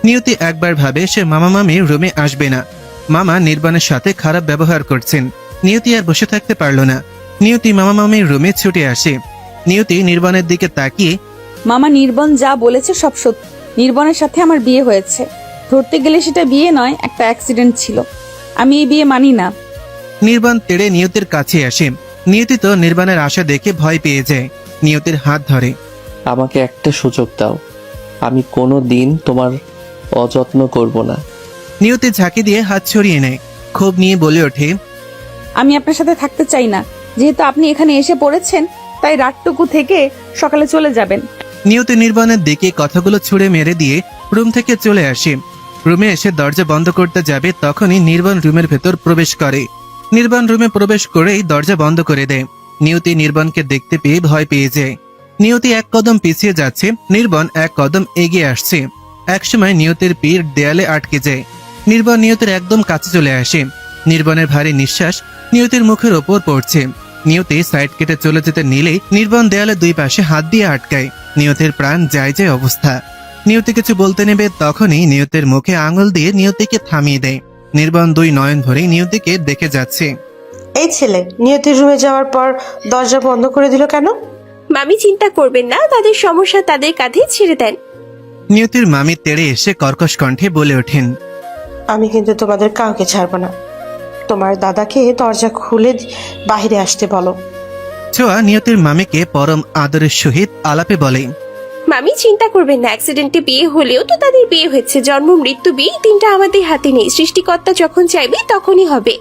নিয়তি একবার ভাবে সে মামা মামির রুমে আসবে না। মামা নির্বাণের সাথে খারাপ ব্যবহার করছেন। নিয়তি আর বসে থাকতে পারল না। নিয়তি মামা মামির রুমে ছুটে আসে। নিয়তি নির্বাণের দিকে তাকিয়ে, মামা নির্বন যা বলেছে সব সত্যি। নির্বনের সাথে আমার বিয়ে হয়েছে। ধরতে গেলে সেটা বিয়ে নয়, একটা অ্যাক্সিডেন্ট ছিল। আমি এই বিয়ে মানি না। নির্বাণ তেড়ে নিয়তির কাছে আসে। নিয়তি তো নির্বাণের আশা দেখে ভয় পেয়ে যায়। নিয়তির হাত ধরে। আমাকে একটা সুযোগ দাও, আমি কোনো দিন তোমার অযত্ন করব না। নিয়তি ঝাঁকি দিয়ে হাত ছড়িয়ে নেয়। ক্ষোভ নিয়ে বলে ওঠে। আমি আপনার সাথে থাকতে চাই না। যেহেতু আপনি এখানে এসে পড়েছেন, তাই রাতটুকু থেকে সকালে চলে যাবেন। নিয়তি নির্বাণের দিকে কথাগুলো ছুঁড়ে মেরে দিয়ে রুম থেকে চলে আসে। রুমে এসে দরজা বন্ধ করতে যাবে, তখনই নির্বাণ রুমের ভেতর প্রবেশ করে। নির্বাণ রুমে প্রবেশ করেই দরজা বন্ধ করে দেয়। নিয়তি নির্বাণকে দেখতে পেয়ে ভয় পেয়ে যায়। নিয়তি এক কদম পিছিয়ে যাচ্ছে, নির্বাণ এক কদম এগিয়ে আসছে। একসময় নিয়তির পিঠ দেয়ালে আটকে যায়। নির্বাণ নিয়তির একদম কাছে চলে আসে। নির্বাণের ভারী নিঃশ্বাস নিয়তির মুখের ওপর পড়ছে। নিয়তি সাইড কেটে চলে যেতে নিলেই নির্বাণ দেয়ালে দুই পাশে হাত দিয়ে আটকায়। নিয়তির প্রাণ যায় যায় অবস্থা। নিয়তি কিছু বলতে নেবে, তখনই নিয়তির মুখে আঙুল দিয়ে নিয়তিকে থামিয়ে দেয়। নির্বাণ দুই নয়ন ভরে নিয়তিকে দেখে যাচ্ছে। এই ছেলে নিয়তির রুমে যাওয়ার পর দরজা বন্ধ করে দিল কেন? মামি চিন্তা করবেন না, তাদের সমস্যা তাদের কাঁধে ছেড়ে দেন। নিয়তির মামি তেড়ে এসে কর্কশ কণ্ঠে বলে ওঠেন। আমি কিন্তু তোমাদের কাউকে ছাড়বো না। তোমার দাদাকে দরজা খুলে বাইরে আসতে বলো। ছোঁয়া নিয়তির মামিকে পরম আদরের সহিত আলাপে বলে। মামি চিন্তা করবেন না, অ্যাক্সিডেন্টে বিয়ে হলেও তো তাদের বিয়ে হয়েছে। জন্ম মৃত্যু বিয়ে তিনটা আমাদের হাতে নেই। সৃষ্টিকর্তা যখন চাইবে তখনই হবে।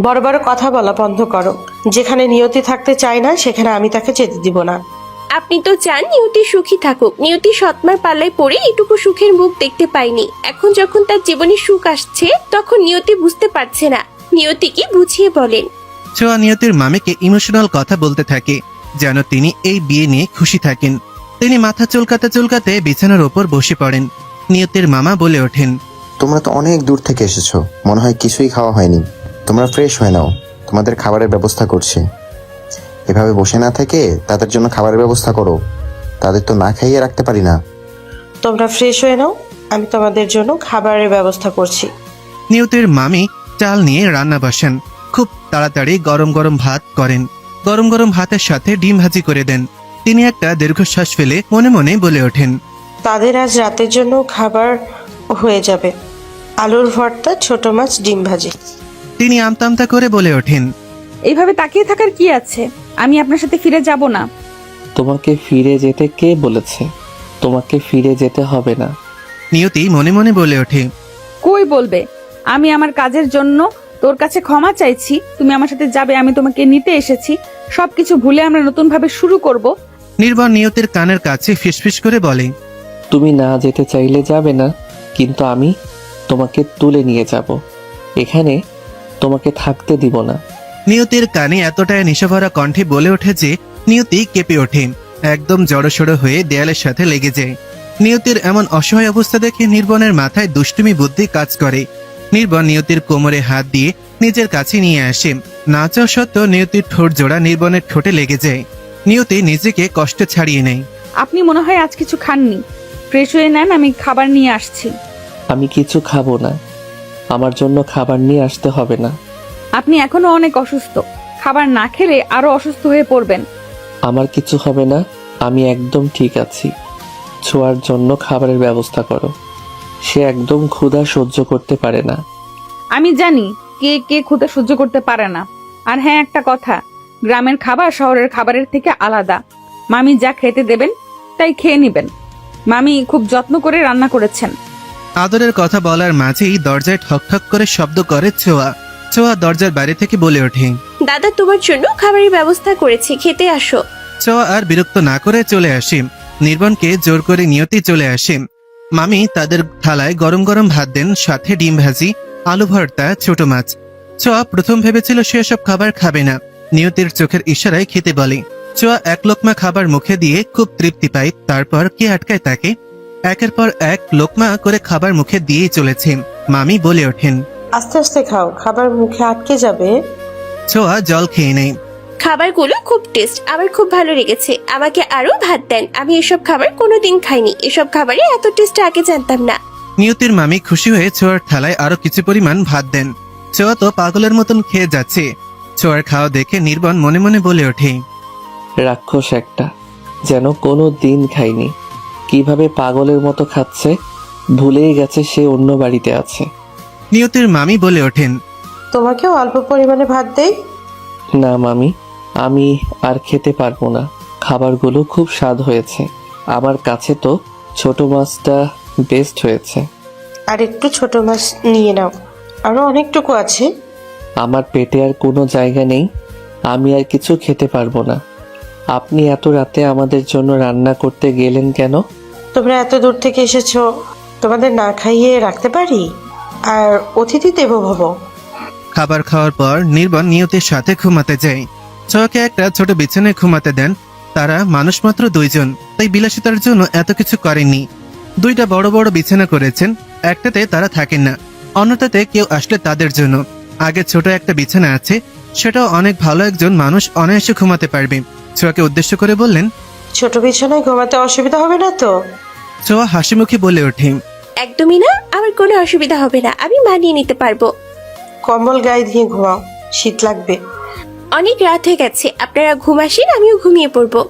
বড় বড় কথা বলা বন্ধ করো। যেখানে নিয়তি থাকতে চায় না সেখানে আমি তাকে যেতে দিব না। আপনি তো চান নিয়তি সুখী থাকুক। নিয়তি সৎমার পাল্লায় পড়ে এটুকু সুখের মুখ দেখতে পাইনি। এখন যখন তার জীবনে সুখ আসছে, তখন নিয়তি বুঝতে পারছে না। নিয়তিকে বুঝিয়ে বলেন। ছোঁয়া নিয়তির মামিকে ইমোশনাল কথা বলতে থাকে, যেন তিনি এই বিয়ে নিয়ে খুশি থাকেন। তিনি মাথা চুলকাতে চুলকাতে বিছানার ওপর বসে পড়েন। নিয়তির মামা বলে ওঠেন। তোমরা তো অনেক দূর থেকে এসেছো, মনে হয় কিছুই খাওয়া হয়নি। তোমরা ফ্রেশ হয়ে নাও, তোমাদের খাবারের ব্যবস্থা করছি। এভাবে বসে না থেকে তাদের জন্য খাবারের ব্যবস্থা করো, তাদের তো না খাইয়ে রাখতে পারি না। তোমরা ফ্রেশ হয়ে নাও, আমি তোমাদের জন্য খাবারের ব্যবস্থা করছি। নিয়তির মামি চাল নিয়ে রান্না বসান। খুব তাড়াতাড়ি গরম গরম ভাত করেন। গরম গরম ভাতের সাথে ডিম ভাজি করে দেন। তিনি একটা দীর্ঘশ্বাস ফেলে মনে মনে বলে ওঠেন। তাদের আজ রাতের জন্য খাবার হয়ে যাবে। আলুর ভর্তা, ছোট মাছ, ডিম ভাজি। তিনি আমতা আমতা করে বলে ওঠেন। এইভাবে তাকিয়ে থাকার কি আছে? আমি আপনার সাথে ফিরে যাব না। তোমাকে ফিরে যেতে কে বলেছে? তোমাকে ফিরে যেতে হবে না। নিয়তি মনে মনে বলে ওঠে। কই বলবে? আমি আমার কাজের জন্য তোর কাছে ক্ষমা চাইছি। তুমি আমার সাথে যাবে, আমি তোমাকে নিতে এসেছি। সবকিছু ভুলে আমরা নতুন ভাবে শুরু করব। নির্বাণ নিয়তির কানের কাছে ফিসফিস করে বলে। তুমি না যেতে চাইলে যাবে না, কিন্তু আমি তোমাকে তুলে নিয়ে যাব। এখানে তোমাকে থাকতে দিব না। নিয়তির কানে এতটাই নেশাভরা কণ্ঠে বলে ওঠে যে নিয়তি কেঁপে ওঠে। একদম জড়সড় হয়ে দেয়ালের সাথে লেগে যায়। নিয়তির এমন অসহায় অবস্থা দেখে নির্বাণের মাথায় দুষ্টুমি বুদ্ধি কাজ করে। নির্বাণ নিয়তির কোমরে হাত দিয়ে নিজের কাছে নিয়ে আসে। না চাওয়া সত্ত্বেও নিয়তির ঠোঁট জোড়া নির্বনের ঠোঁটে লেগে যায়। নিয়তি নিজেকে কষ্ট ছাড়িয়ে নেয়। আপনি মনে হয় আজ কিছু খাননি, ফ্রেশ হয়ে নেন, আমি খাবার নিয়ে আসছি। আমি কিছু খাবো না, আমার জন্য খাবার নিয়ে আসতে হবে না। আপনি এখনো অনেক অসুস্থ, খাবার না খেলে আরো অসুস্থ হয়ে পড়বেন। আমার কিছু হবে না, আমি একদম ঠিক আছি। ছোঁয়ার জন্য খাবারের ব্যবস্থা করো, সে একদম ক্ষুধা সহ্য করতে পারে না। আমি জানি কে কে ক্ষুধা সহ্য করতে পারে না। আর হ্যাঁ, একটা কথা, গ্রামের খাবার শহরের খাবারের থেকে আলাদা। মামি যা খেতে দেবেন তাই খেয়ে নেবেন। মামি খুব যত্ন করে রান্না করেছেন। আদরের কথা বলার মাঝেই দরজায় ঠকঠক করে শব্দ করে ছোঁয়া। ছোঁয়া দরজার বাইরে থেকে বলে ওঠে। দাদা তোমার জন্য খাবারের ব্যবস্থা করেছি, খেতে আসো। ছোঁয়া আর বিরক্ত না করে চলে আসে। নির্বনকে জোর করে নিয়তি চলে আসে। মামি তাদের থালায় গরম গরম ভাত দেন, সাথে ডিম ভাজি, আলু ভর্তা, ছোট মাছ। ছোঁয়া প্রথম ভেবেছিল সে সব খাবার খাবে না, নিয়তির চোখের ইশারায় খেতে বলে। ছোঁয়া এক লোকমা খাবার মুখে দিয়ে খুব তৃপ্তি পায়। তারপর কে আটকায় তাকে? একের পর এক লোকমা করে খাবার মুখে দিয়েই চলেছে। মামি বলে ওঠেন। আস্তে আস্তে খাও, খাবার মুখে আটকে যাবে। ছোঁয়া জল খেয়ে নেয়। খাবারগুলো খুব টেস্ট, আমার খুব ভালো লেগেছে। আমাকে আরো ভাত দেন, আমি এসব খাবার কোনোদিন খাইনি। এসব খাবারে এত টেস্ট আগে জানতাম না। নিয়তির মামি খুশি হয়ে ছোঁয়ার থালায় আরো কিছু পরিমাণ ভাত দেন। ছোঁয়া তো পাগলের মতন খেয়ে যাচ্ছে। ছোঁয়ার খাওয়া দেখে নির্বন মনে মনে বলে ওঠে। রাক্ষস একটা, যেন কোনো দিন খাইনি। কিভাবে পাগলের মতো খাচ্ছে, ভুলেই গেছে সে অন্য বাড়িতে আছে। নিয়তির মামি বলে ওঠেন। তোমাকেও অল্প পরিমাণে ভাত দেই। না মামি, আমি আর খেতে পারবো না। খাবারগুলো খুব স্বাদ হয়েছে। আমার কাছে তো ছোট মাছটা বেস্ট হয়েছে। আর একটু ছোট মাছ নিয়ে নাও, আরো অনেকটুকু আছে। আমার পেটে আর কোনো জায়গা নেই, আমি আর কিছু খেতে পারবো না। আপনি এত রাতে আমাদের জন্য রান্না করতে গেলেন কেন? তোমরা এত দূর থেকে এসেছো, তোমাদের না খাইয়ে রাখতে পারি? আর অতিথি দেবো ভব। খাবার খাওয়ার পর নির্বন নিয়তির সাথে ঘুমাতে যায়। ছোঁয়াকে একটা ছোট বিছানায় ঘুমাতে দেন। তারা মানুষ মাত্র 2 জন, তাই বিলাসিতার জন্য এত কিছু করেননি। 2টা বড় বড় বিছানা করেছেন, একটাতে তারা থাকেন না, অন্যটাতে কেউ আসলে তাদের জন্য। আগে ছোট একটা বিছানা আছে, সেটাও অনেক ভালো, একজন মানুষ অনায়াসে ঘুমাতে পারবে। ছোঁয়াকে উদ্দেশ্য করে বললেন। ছোট বিছানায় ঘুমাতে অসুবিধা হবে না তো? ছোঁয়া হাসি মুখে বলে ওঠে। একদমই না, আমার কোনো অসুবিধা হবে না, আমি মানিয়ে নিতে পারবো। কম্বল গায়ে দিয়ে ঘুমাও, শীত লাগবে। অনেক রাত হয়ে গেছে, আপনারা ঘুম আসেন, আমিও ঘুমিয়ে পড়বো।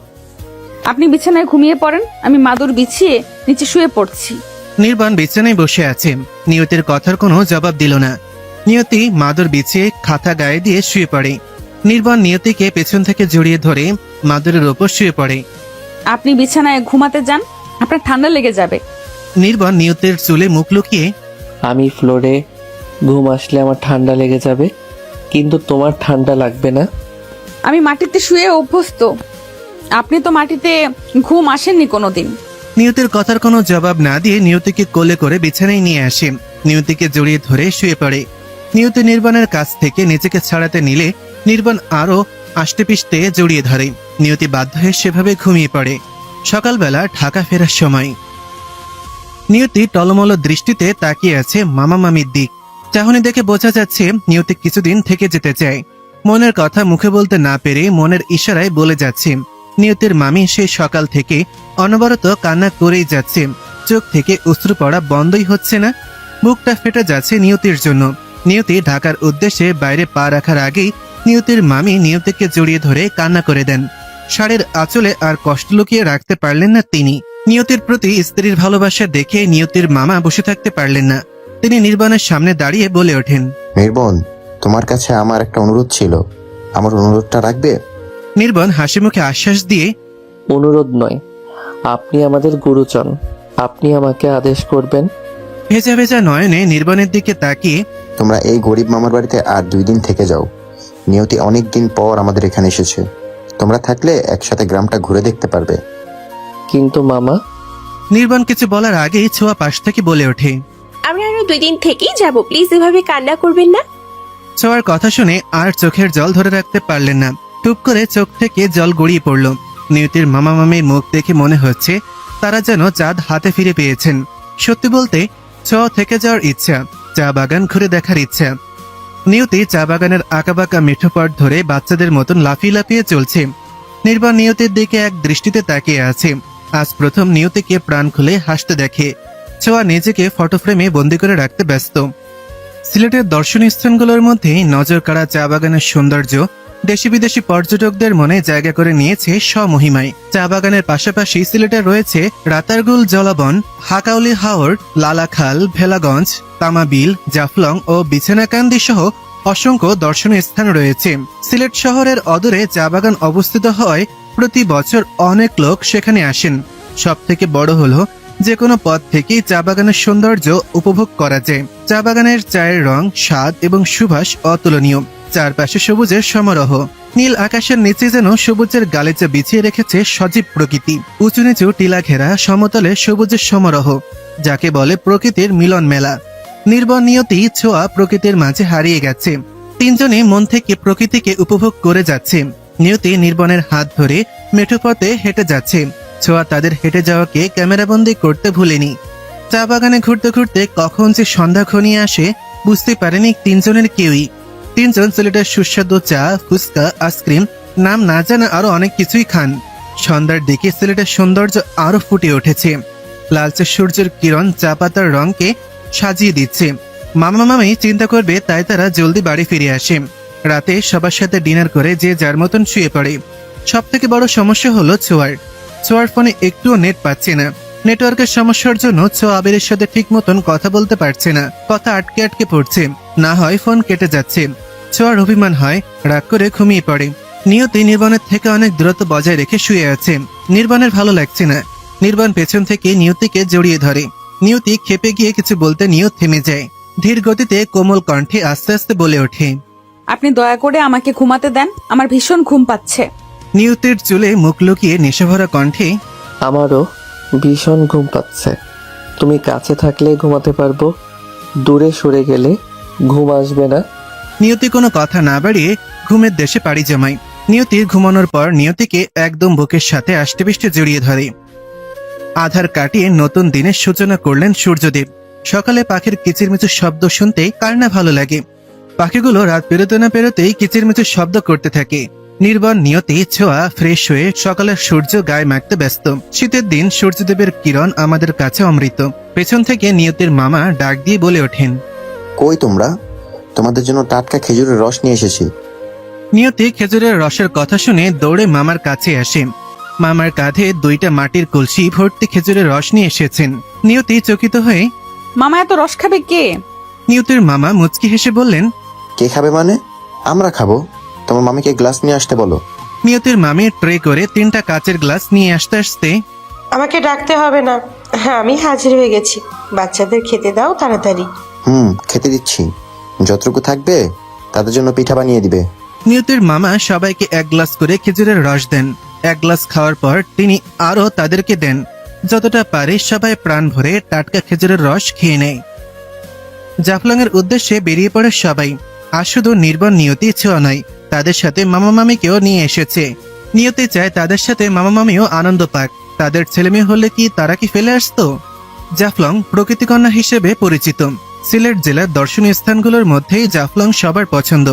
আপনি বিছানায় ঘুমিয়ে পড়েন, আমি মাদুর বিছিয়ে নিচে শুয়ে পড়ছি। নির্বাণ বিছানায় বসে আছে। নিয়তির কথার কোনো জবাব দিল না। নিয়তি মাদুর বিছিয়ে খাতা গায়ে দিয়ে শুয়ে পড়ে। নির্বাণ নিয়তিকে পেছন থেকে জড়িয়ে ধরে মাদুরের ওপর শুয়ে পড়ে। আপনি বিছানায় ঘুমাতে যান, আপনার ঠান্ডা লেগে যাবে। নির্বাণ নিয়তির চুলে মুখ লুকিয়ে। আমি ফ্লোরে ঘুম আসলে আমার ঠান্ডা লেগে যাবে, কিন্তু তোমার ঠান্ডা লাগবে না। আমি মাটিতে শুয়ে অভ্যস্ত, আপনি তো মাটিতে ঘুম আসেননি কোনোদিন। নিয়তির কথার কোনো জবাব না দিয়ে নিয়তিকে কোলে করে বিছানায় নিয়ে আসে। নিয়তিকে জড়িয়ে ধরে শুয়ে পড়ে। নিয়তি নির্বাণের কাছ থেকে নিজেকে ছাড়াতে নিলে নির্বাণ আরো আষ্টে পিষ্টে জড়িয়ে ধরে। নিয়তি বাধ্য হয়ে সেভাবে ঘুমিয়ে পড়ে। সকালবেলা ঢাকা ফেরার সময় নিয়তি টলমল দৃষ্টিতে তাকিয়ে আছে মামা মামির দিক। চাহনি দেখে বোঝা যাচ্ছে নিয়তি কিছুদিন থেকে যেতে চায়। মনের কথা মুখে বলতে না পেরে মনের ইশারায় বলে যাচ্ছে। নিয়তির মামি সেই সকাল থেকে অনবরত কান্না করেই যাচ্ছে। চোখ থেকে অশ্রু পড়া বন্ধই হচ্ছে না। বুকটা ফেটে যাচ্ছে নিয়তির জন্য। নিয়তি ঢাকার উদ্দেশ্যে বাইরে পা রাখার আগেই নিয়তির মামি নিয়তিকে জড়িয়ে ধরে কান্না করে দেন। শাড়ির আঁচলে আর কষ্ট লুকিয়ে রাখতে পারলেন না তিনি। নিয়তির প্রতি স্ত্রীর ভালোবাসা দেখে নিয়তির মামা বসে থাকতে পারলেন না। তিনি নির্বাণের সামনে দাঁড়িয়ে বলে ওঠেন। নির্বন, তোমার কাছে আমার একটা অনুরোধ ছিল, আমার অনুরোধটা রাখবে? নির্বাণ হাসি মুখে আশ্বাস দিয়ে। অনুরোধ নয়, আপনি আমাদের গুরুজন, আপনি আমাকে আদেশ করবেন। ভেজা ভেজা নয়নে নির্বাণের দিকে তাকিয়ে। তোমরা এই গরিব মামার বাড়িতে আর 2 দিন থেকে যাও। নিয়তি অনেক দিন পর আমাদের এখানে এসেছে, তোমরা থাকলে একসাথে গ্রামটা ঘুরে দেখতে পারবে। কিন্তু মামা। নির্বাণ কিছু বলার আগেই ছোঁয়া পাশ থেকে বলে ওঠে। আমরা আরো 2 দিন থেকেই যাবো, প্লিজ এভাবে কান্না করবেন না। ছোঁয়ার কথা শুনে আর চোখের জল ধরে রাখতে পারলেন না। টুপ করে চোখ থেকে জল গড়িয়ে পড়ল। নিয়তির মামা মামির মুখ দেখে মনে হচ্ছে তারা যেন চাঁদ হাতে ফিরে পেয়েছেন। সত্যি বলতে ছোঁয়া থেকে যাওয়ার ইচ্ছা, চা বাগান ঘুরে দেখার ইচ্ছা। নিয়তি চা বাগানের আঁকাবাঁকা মেঠো পথ ধরে বাচ্চাদের মতন লাফিয়ে লাফিয়ে চলছে। নির্বাণ নিয়তির দিকে এক দৃষ্টিতে তাকিয়ে আছে। আজ প্রথম নিয়তিকে প্রাণ খুলে হাসতে দেখে। ছোঁয়া নিজেকে ফটো ফ্রেমে বন্দি করে রাখতে ব্যস্ত। সিলেটের দর্শনীয় স্থানগুলোর মধ্যে নজর কাড়া চা বাগানের সৌন্দর্য দেশি বিদেশি পর্যটকদের মনে জায়গা করে নিয়েছে স্বমহিমায়। চা বাগানের পাশাপাশি সিলেটে রয়েছে রাতারগুল জলাবন, হাকাউলি হাওর, লালাখাল, ভেলাগঞ্জ, তামাবিল, জাফলং ও বিছানাকান্দি সহ অসংখ্য দর্শনীয় স্থান রয়েছে। সিলেট শহরের অদূরে চা বাগান অবস্থিত হওয়ায় প্রতি বছর অনেক লোক সেখানে আসেন। সব থেকে বড় হলো যে কোনো পথ থেকেই চা বাগানের সৌন্দর্য উপভোগ করা যায়। চা বাগানের চায়ের রং, স্বাদ এবং সুবাস অতুলনীয়। চারপাশে সবুজের সমারোহ। নীল আকাশের নিচে যেন সবুজের গালিচা বিছিয়ে রেখেছে সজীব প্রকৃতি। উঁচু নিচু টিলা ঘেরা সমতলে সবুজের সমারোহ, যাকে বলে প্রকৃতির মিলন মেলা। নির্বাণ নিয়তি ছোঁয়া প্রকৃতির মাঝে হারিয়ে গেছে। তিনজনে মন থেকে প্রকৃতিকে উপভোগ করে যাচ্ছে। নিয়তি নির্বাণের হাত ধরে মেঠো পথে হেঁটে যাচ্ছে। ছোঁয়া তাদের হেঁটে যাওয়াকে ক্যামেরাবন্দি করতে ভুলেনি। চা বাগানে ঘুরতে ঘুরতে কখন যে সন্ধ্যা ঘনিয়ে আসে বুঝতে পারেনি তিনজনের কেউই। তিনজন সিলেটের সুস্বাদু চা, ফুচকা, আইসক্রিম, নাম না জানা আরো অনেক কিছুই খান। সন্ধ্যার দিকে সিলেটের সৌন্দর্য আরো ফুটে উঠেছে। লালচে সূর্যের কিরণ চা পাতার রংকে সাজিয়ে দিচ্ছে। মামা মামি চিন্তা করবে তাই তারা জলদি বাড়ি ফিরে আসে। রাতে সবার সাথে ডিনার করে যে যার মতন শুয়ে পড়ে। সব থেকে বড় সমস্যা হলো ছোঁয়ার ফোনে একটুও নেট পাচ্ছে না। নেটওয়ার্কের সমস্যার জন্য ছোঁয়া আবিরের সাথে ঠিক মতন কথা বলতে পারছে না। কথা আটকে আটকে পড়ছে, না হয় ফোন কেটে যাচ্ছে। ছোঁয়ার অভিমান হয়, রাগ করে ঘুমিয়ে পড়ে। নিয়তি নির্বাণের থেকে অনেক দূরত্ব বজায় রেখে শুয়ে আছে। নির্বাণের ভালো লাগছে না। নির্বাণ পেছন থেকে নিয়তিকে জড়িয়ে ধরে। নিয়তি খেপে গিয়ে কিছু বলতে নিয়ত থেমে যায়। ধীর গতিতে কোমল কণ্ঠে আস্তে আস্তে বলে ওঠে, আপনি দয়া করে আমাকে ঘুমাতে দেন, আমার ভীষণ ঘুম পাচ্ছে। নিয়তির চুলে মুখ লুকিয়ে নেশাভরা কণ্ঠে, আমারও ভীষণ ঘুম পাচ্ছে। তুমি কাছে থাকলে ঘুমাতে পারবো, দূরে সরে গেলে ঘুম আসবে না। নিয়তি কোনো কথা না বাড়িয়ে ঘুমের দেশে পাড়ি জমায়। নিয়তির ঘুমানোর পর নিয়তিকে একদম বুকের সাথে আষ্টেপৃষ্টে জড়িয়ে ধরে। আধার কাটিয়ে নতুন দিনের সূচনা করলেন সূর্যদেব। সকালে পাখির কিচিরমিচির শব্দ শুনতে কার না ভালো লাগে। পাখিগুলো রাত পেরোতে না পেরোতেই কিচিরমিচির শব্দ করতে থাকে। নির্বাণ, নিয়তি, ছোঁয়া ফ্রেশ হয়ে সকালের সূর্য গায়ে মাখতে ব্যস্ত। শীতের দিন সূর্যদেবের কিরণ আমাদের কাছে অমৃত। পেছন থেকে নিয়তির মামা ডাক দিয়ে বলে ওঠেন, কই তোমরা? তোমাদের জন্য টাটকা খেজুরের রস নিয়ে এসেছি। নিয়তি খেজুরের রসের কথা শুনে দৌড়ে মামার কাছে আসে। মামার কাঁধে 2টা মাটির কলসি ভর্তি খেজুরের রস নিয়ে এসেছেন। নিয়তি চকিত হয়ে, মামা এত রস খাবে কে? নিয়তির মামা মুচকি হেসে বললেন, কে খাবে মানে? আমরা খাবো। তোমার মামিকে গ্লাস নিয়ে আসতে বলো। নিয়তির মামি ট্রে করে 3টা কাচের গ্লাস নিয়ে আসতে আসতে, আমাকে ডাকতে হবে না, হ্যাঁ আমি হাজির হয়ে গেছি। বাচ্চাদের খেতে দাও তাড়াতাড়ি। খেতে দিচ্ছি। যতটুকু থাকবে তাদের জন্য পিঠা বানিয়ে দিবে। নিয়তির মামা সবাইকে 1 গ্লাস করে খেজুরের রস দেন। 1 গ্লাস খাওয়ার পর তিনি আরো তাদেরকে দেন। যতটা পারে সবাই প্রাণ ভরে টাটকা খেজুরের রস খেয়ে নেয়। জাফলংয়ের উদ্দেশ্যে বেরিয়ে পড়ে সবাই। আর শুধু নির্বাণ, নিয়তি, ছোঁয়া নয়, তাদের সাথে মামা মামিকেও নিয়ে এসেছে। নিয়তি চায় তাদের সাথে মামা মামিও আনন্দ পাক। তাদের ছেলেমেয়ে হলে কি তারা কি ফেলে আসতো? জাফলং প্রকৃতিকন্যা হিসেবে পরিচিত। সিলেট জেলার দর্শনীয় স্থানগুলোর মধ্যেই জাফলং সবার পছন্দ।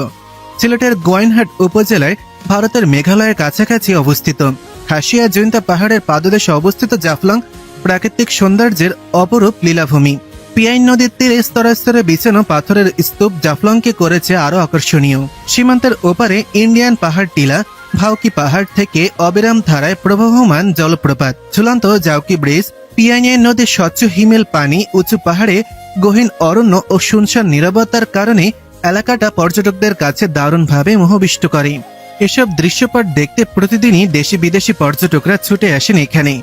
সিলেটের গোয়াইনহাট উপজেলায় ভারতের মেঘালয়ের কাছাকাছি অবস্থিত। খাসিয়া জৈন্তা পাহাড়ের পাদদেশে অবস্থিত জাফলং প্রাকৃতিক সৌন্দর্যের অপরূপ লীলাভূমি। পিয়াইন নদীর তীরে স্তরে স্তরে বিছানো পাথরের স্তূপ জাফলংকে করেছে আরো আকর্ষণীয়। সীমান্তের ওপারে ইন্ডিয়ান পাহাড় টিলা, ভাউকি পাহাড় থেকে অবিরাম ধারায় প্রবহমান জলপ্রপাত, ঝুলন্ত জাউকি ব্রিজ, পিয়াইন নদীর স্বচ্ছ হিমেল পানি, উঁচু পাহাড়ে গহীন অরণ্য ও শুনশান নীরবতার কারণে এলাকাটা পর্যটকদের কাছে দারুণভাবে মোহবিষ্ট করে। এসব দৃশ্যপট দেখতে প্রতিদিনই দেশি বিদেশি পর্যটকরা ছুটে আসেন এখানে।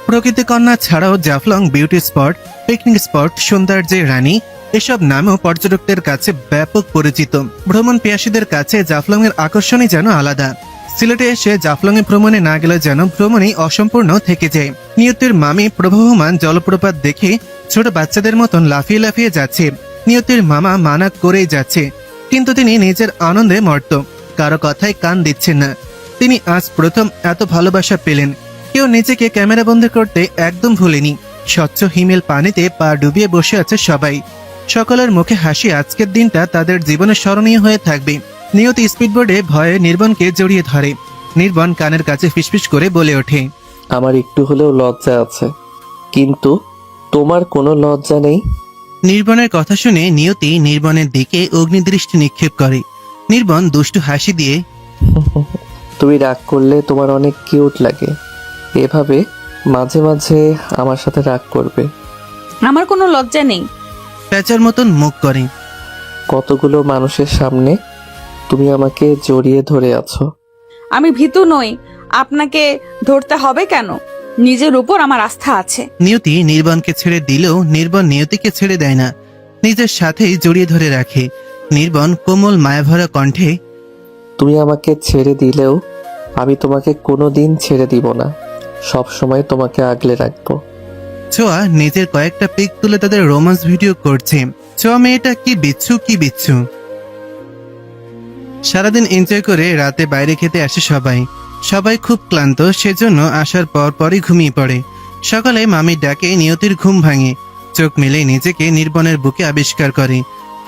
প্রকৃতিকন্যা ছাড়াও Jaflong beauty spot, picnic spot, সৌন্দর্যের রানী এসব নামেও পর্যটকদের কাছে ব্যাপক পরিচিত। ভ্রমণ পিয়াসীদের কাছে জাফলং এর আকর্ষণই যেন আলাদা। সিলেটে এসে জাফলংয়ে ভ্রমণে না গেলে যেন ভ্রমণই অসম্পূর্ণ থেকে যায়। নিয়তির মামি প্রবহমান জলপ্রপাত দেখে ছোট বাচ্চাদের মতন লাফিয়ে লাফিয়ে যাচ্ছে। নিয়তির মামা মানা করেই যাচ্ছে, কিন্তু তিনি নিজের আনন্দে মর্ত। কারো কথায় কান দিচ্ছেন না। তিনি আজ প্রথম এত ভালোবাসা পেলেন। কেউ নিজেকে ক্যামেরা বন্ধ করতে একদম ভুলেনি। স্বচ্ছ হিমেল পানিতে পা ডুবিয়ে বসে আছে সবাই। সকলের মুখে হাসি। আজকের দিনটা তাদের জীবনে স্মরণীয় হয়ে থাকবে। নিয়তি স্পিডবোর্ডে ভয়ে নির্বাণকে জড়িয়ে ধরে। নির্বাণ কানের কাছে ফিসফিস করে বলে ওঠে, আমার একটু হলেও লজ্জা আছে, কিন্তু তোমার কোনো লজ্জা নেই। নির্বাণের কথা শুনে নিয়তি নির্বাণের দিকে অগ্নিদৃষ্টি নিক্ষেপ করে। নির্বাণ দুষ্টু হাসি দিয়ে, তুমি রাগ করলে তোমার অনেক কিউট লাগে। এভাবে মাঝে মাঝে আমার সাথে রাগ করবে। আমার কোনো লজ্জা নেই। প্যাঁচার মতন মুখ করে। কতগুলো মানুষের সামনে তুমি আমাকে জড়িয়ে ধরে আছো। আমি ভীতু নই, আপনাকে ধরতে হবে কেন? নিজের উপর আমার আস্থা আছে। নিয়তি নির্বাণকে ছেড়ে দিলেও নির্বাণ নিয়তিকে ছেড়ে দেয় না, নিজের সাথেই জড়িয়ে ধরে রাখে। নির্বাণ কোমল মায়াভরা কণ্ঠে, তুমি আমাকে ছেড়ে দিলেও আমি তোমাকে কোনোদিন ছেড়ে দিব না, সব সময় তোমাকে আগলে রাখবো। ছোঁয়া নিজের কয়েকটা পিক তুলে তাদের রোমান্স ভিডিও করছে। ছোঁয়া মেয়েটা কি বিচ্ছু। সারাদিন এনজয় করে রাতে বাইরে খেতে আসে সবাই খুব ক্লান্ত, সেজন্য আসার পরই ঘুমিয়ে পড়ে। সকালে মামির ডাকে নিয়তির ঘুম ভাঙে। চোখ মেলে নিজেকে নির্বাণের বুকে আবিষ্কার করে।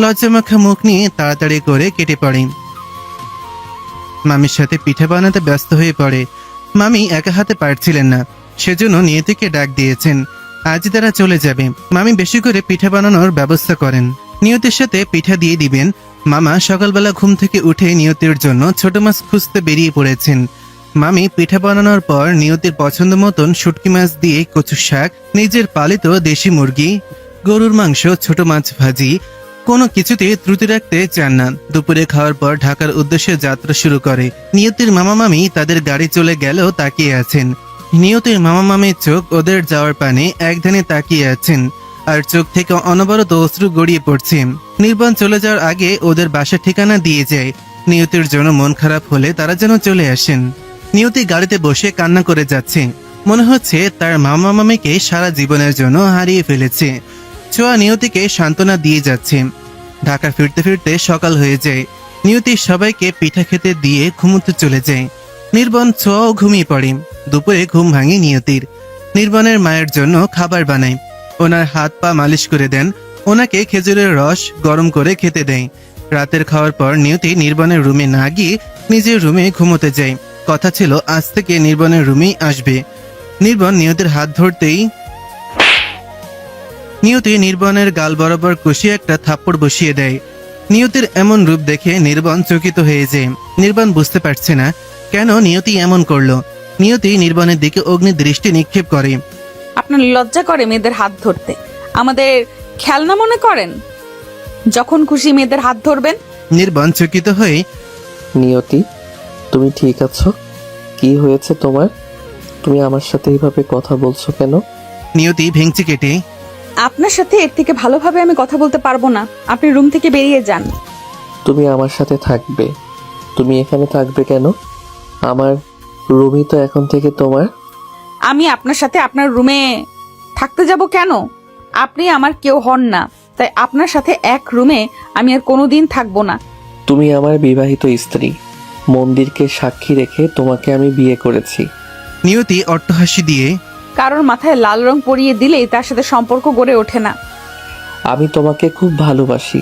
লজ্জামাখা মুখ নিয়ে তাড়াতাড়ি করে কেটে পড়ে। মামির সাথে পিঠা বানাতে ব্যস্ত হয়ে পড়ে। মামি একা হাতে পারছিলেন না, সেজন্য নিয়তিকে ডাক দিয়েছেন। আজ তারা চলে যাবে। মামি বেশি করে পিঠা বানানোর ব্যবস্থা করেন। নিয়তির সাথে পিঠা দিয়ে দিবেন। মামা সকালবেলা ঘুম থেকে উঠে নিয়তির জন্য ছোট মাছ খুঁজতে বেরিয়ে পড়েছেন। মামি পিঠা বানানোর পর নিয়তির পছন্দ মতন শুটকি মাছ দিয়ে কচু শাক, নিজের পালিত দেশি মুরগি, গরুর মাংস, ছোট মাছ ভাজি, কোনো কিছুতে ত্রুটি রাখতে চান না। দুপুরে খাওয়ার পর ঢাকার উদ্দেশ্যে যাত্রা শুরু করে। নিয়তির মামা মামি তাদের গাড়ি চলে গেলেও তাকিয়ে আছেন। নিয়তির মামা মামির চোখ ওদের যাওয়ার পানে একধানে তাকিয়ে আছেন, আর চোখ থেকে অনবরত অশ্রু গড়িয়ে পড়ছে। নির্বাণ চলে যাওয়ার আগে ওদের বাসার ঠিকানা দিয়ে যায়। নিয়তির জন্য মন খারাপ হলে তারা যেন চলে আসেন। নিয়তি গাড়িতে বসে কান্না করে যাচ্ছে। মনে হচ্ছে তার মামা মামিকে সারা জীবনের জন্য হারিয়ে ফেলেছে। ছোঁয়া নিয়তিকে সান্ত্বনা দিয়ে যাচ্ছে। ঢাকা ফিরতে ফিরতে সকাল হয়ে যায়। নিয়তি সবাইকে পিঠা খেতে দিয়ে ঘুমোতে চলে যায়। নির্বাণ ছোঁয়াও ঘুমিয়ে পড়ে। দুপুরে ঘুম ভাঙে নিয়তির। নির্বাণের মায়ের জন্য খাবার বানায়। ওনার হাত পা মালিশ করে দেন। ওনাকে খেজুরের রস গরম করে খেতে দেয়। রাতের খাওয়ার পর নিয়তি নির্বাণের রুমে না গিয়ে নিজের রুমে ঘুমোতে যায়। কথা ছিল আজ থেকে নির্বাণের রুমেই আসবে। নির্বাণ নিয়তির হাত ধরতেই নিয়তি নির্বাণের গাল বরাবর কষিয়ে একটা থাপ্পড় বসিয়ে দেয়। নিয়তির এমন রূপ দেখে নির্বাণ চকিত হয়ে যায়। নির্বাণ বুঝতে পারছে না কেন নিয়তি এমন করলো। নিয়তি নির্বাণের দিকে অগ্নি দৃষ্টি নিক্ষেপ করে। আপনার লজ্জা করে মেয়েদের হাত ধরতে? আমাদের খেলনা মনে করেন? যখন খুশি মেয়েদের হাত ধরবেন। নির্বাণ চকিত হয়ে, নিয়তি, তুমি ঠিক আছো? কি হয়েছে তোমার? তুমি আমার সাথে এইভাবে কথা বলছো কেন? নিয়তি ভেঙচি কেটে, আপনার সাথে এর থেকে ভালোভাবে আমি কথা বলতে পারবো না। আপনি রুম থেকে বেরিয়ে যান। তুমি আমার সাথে থাকবে। তুমি এখানে থাকবে কেন? আমার রুমই তো এখন থেকে তোমার। আমি আপনার সাথে আপনার রুমে থাকতে যাব কেন? আপনি আমার কেউ হন না, তাই আপনার সাথে এক রুমে আমি আর কোনোদিন থাকবো না। তুমি আমার বিবাহিত স্ত্রী। মন্দিরকে সাক্ষী রেখে তোমাকে আমি বিয়ে করেছি। নিয়তি অট্টহাসি দিয়ে, কারোর মাথায় লাল রং পরিয়ে দিলেই তার সাথে সম্পর্ক গড়ে ওঠে না। আমি তোমাকে খুব ভালোবাসি।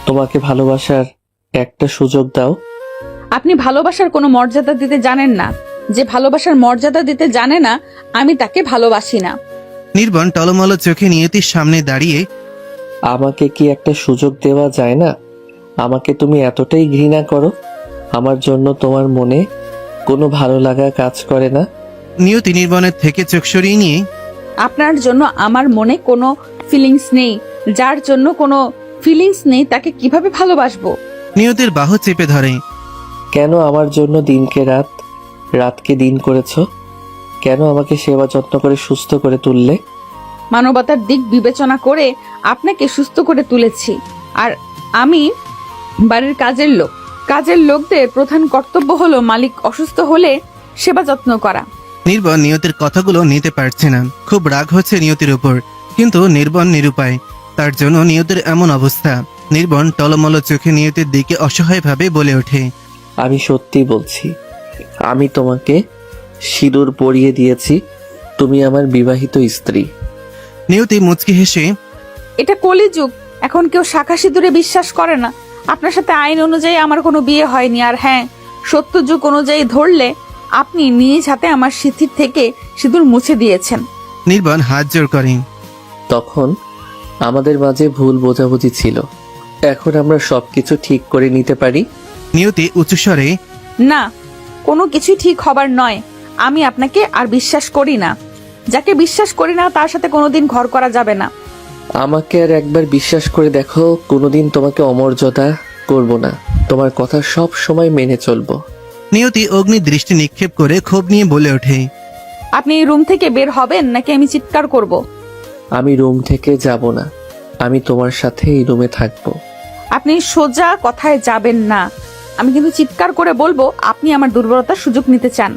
তোমাকে ভালোবাসার একটা সুযোগ দাও। আপনি ভালোবাসার কোনো মর্যাদা দিতে জানেন না। যে ভালোবাসার মর্যাদা দিতে জানে না, আমি তাকে ভালোবাসি না। নির্বাণ টলমল চোখে নিয়তির সামনে দাঁড়িয়ে, আমাকে কি একটা সুযোগ দেওয়া যায় না? আমাকে তুমি এতটাই ঘৃণা করো? আমার জন্য তোমার মনে কোনো ভালো লাগা কাজ করে না? নিয়তি নির্বাণের থেকে চোখ সরিয়ে নিয়ে, আপনার জন্য আমার মনে কোনো ফিলিংস নেই। যার জন্য কোনো ফিলিংস নেই তাকে কিভাবে ভালোবাসবো? নিয়তির বাহু চেপে ধরে। কেন আমার জন্য দিনকে রাত, রাতকে দিন করেছো? কেন আমাকে সেবা যত্ন করে সুস্থ করে তুললে? মানবতার দিক বিবেচনা করে আপনাকে সুস্থ করে তুলেছি। আর আমি বাড়ির কাজের লোকদের প্রধান কর্তব্য হলো মালিক অসুস্থ হলে সেবা যত্ন করা। নির্বাণ নিয়তির কথাগুলো নিতে পারছে না। খুব রাগ হচ্ছে নিয়তির উপর, কিন্তু নির্বাণ নিরুপায়। তার জন্য নিয়তির এমন অবস্থা। নির্বাণ টলমল চোখে নিয়তির দিকে অসহায়ভাবে বলে ওঠে, আমি সত্যি বলছি, আমি তোমাকে সিঁদুর পরিয়ে দিয়েছি। তুমি আমার বিবাহিত স্ত্রী। নিয়তি মুচকি হেসে, এটা কলিযুগ, এখন কেউ শাখা সিঁদুরে বিশ্বাস করে না। আপনার সাথে আইন অনুযায়ী আমার কোনো বিয়ে হয়নি। আর হ্যাঁ, সত্য যুগ অনুযায়ী ধরলে আপনি নিজ হাতে আমার সিঁথির থেকে সিঁদুর মুছে দিয়েছেন। নির্বাণ হাত জোর করে। তখন আমাদের মাঝে ভুল বোঝাবুঝি ছিল, এখন আমরা সবকিছু ঠিক করে নিতে পারি। নিয়তি উঁচু স্বরে, না, কোনো কিছুই ঠিক হবার নয়। আমি আপনাকে আর বিশ্বাস করি না। যাকে বিশ্বাস করি না তার সাথে কোনোদিন ঘর করা যাবে না। আমাকে আর একবার বিশ্বাস করে দেখো, কোনোদিন তোমাকে অমর্যাদা করব না, তোমার কথা সব সময় মেনে চলবো। নিয়তি অগ্নি দৃষ্টি নিক্ষেপ করে ক্ষোভ নিয়ে বলে ওঠে। আপনি এই রুম থেকে বের হবেন নাকি আমি চিৎকার করব? আমি রুম থেকে যাব না, আমি তোমার সাথে এই রুমে থাকবো। আপনি সোজা কথায় যাবেন না। আমি কিন্তু চিৎকার করে বলবো আপনি আমার দুর্বলতার সুযোগ নিতে চান।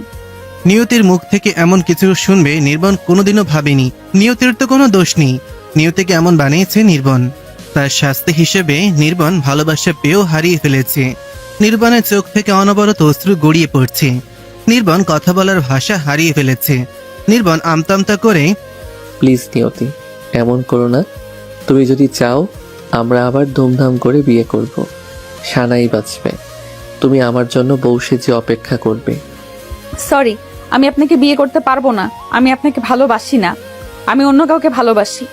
নিয়তির মুখ থেকে এমন কিছু শুনবে নির্বাণ কোনোদিনও ভাবেনি। নিয়তির তো কোনো দোষ নেই, নিয়তিকে এমন বানিয়েছে নির্বাণ। তার শাস্তি হিসেবে নির্বাণ ভালোবাসা পেয়েও হারিয়ে ফেলেছে। নির্বাণের চোখ থেকে অনবরত অশ্রু গড়িয়ে পড়ছে। নির্বাণ কথা বলার ভাষা হারিয়ে ফেলেছে। নির্বাণ আমতামতা করে, প্লিজ নিয়তি, এমন করো না। তুমি যদি চাও আমরা আবার ধুমধাম করে বিয়ে করব, সানাই বাঁচবে, তুমি আমার জন্য বউ সেজে অপেক্ষা করবে। সরি, আমি আপনাকে বিয়ে করতে পারবো না। আমি আপনাকে ভালোবাসি না, আমি অন্য কাউকে ভালোবাসি।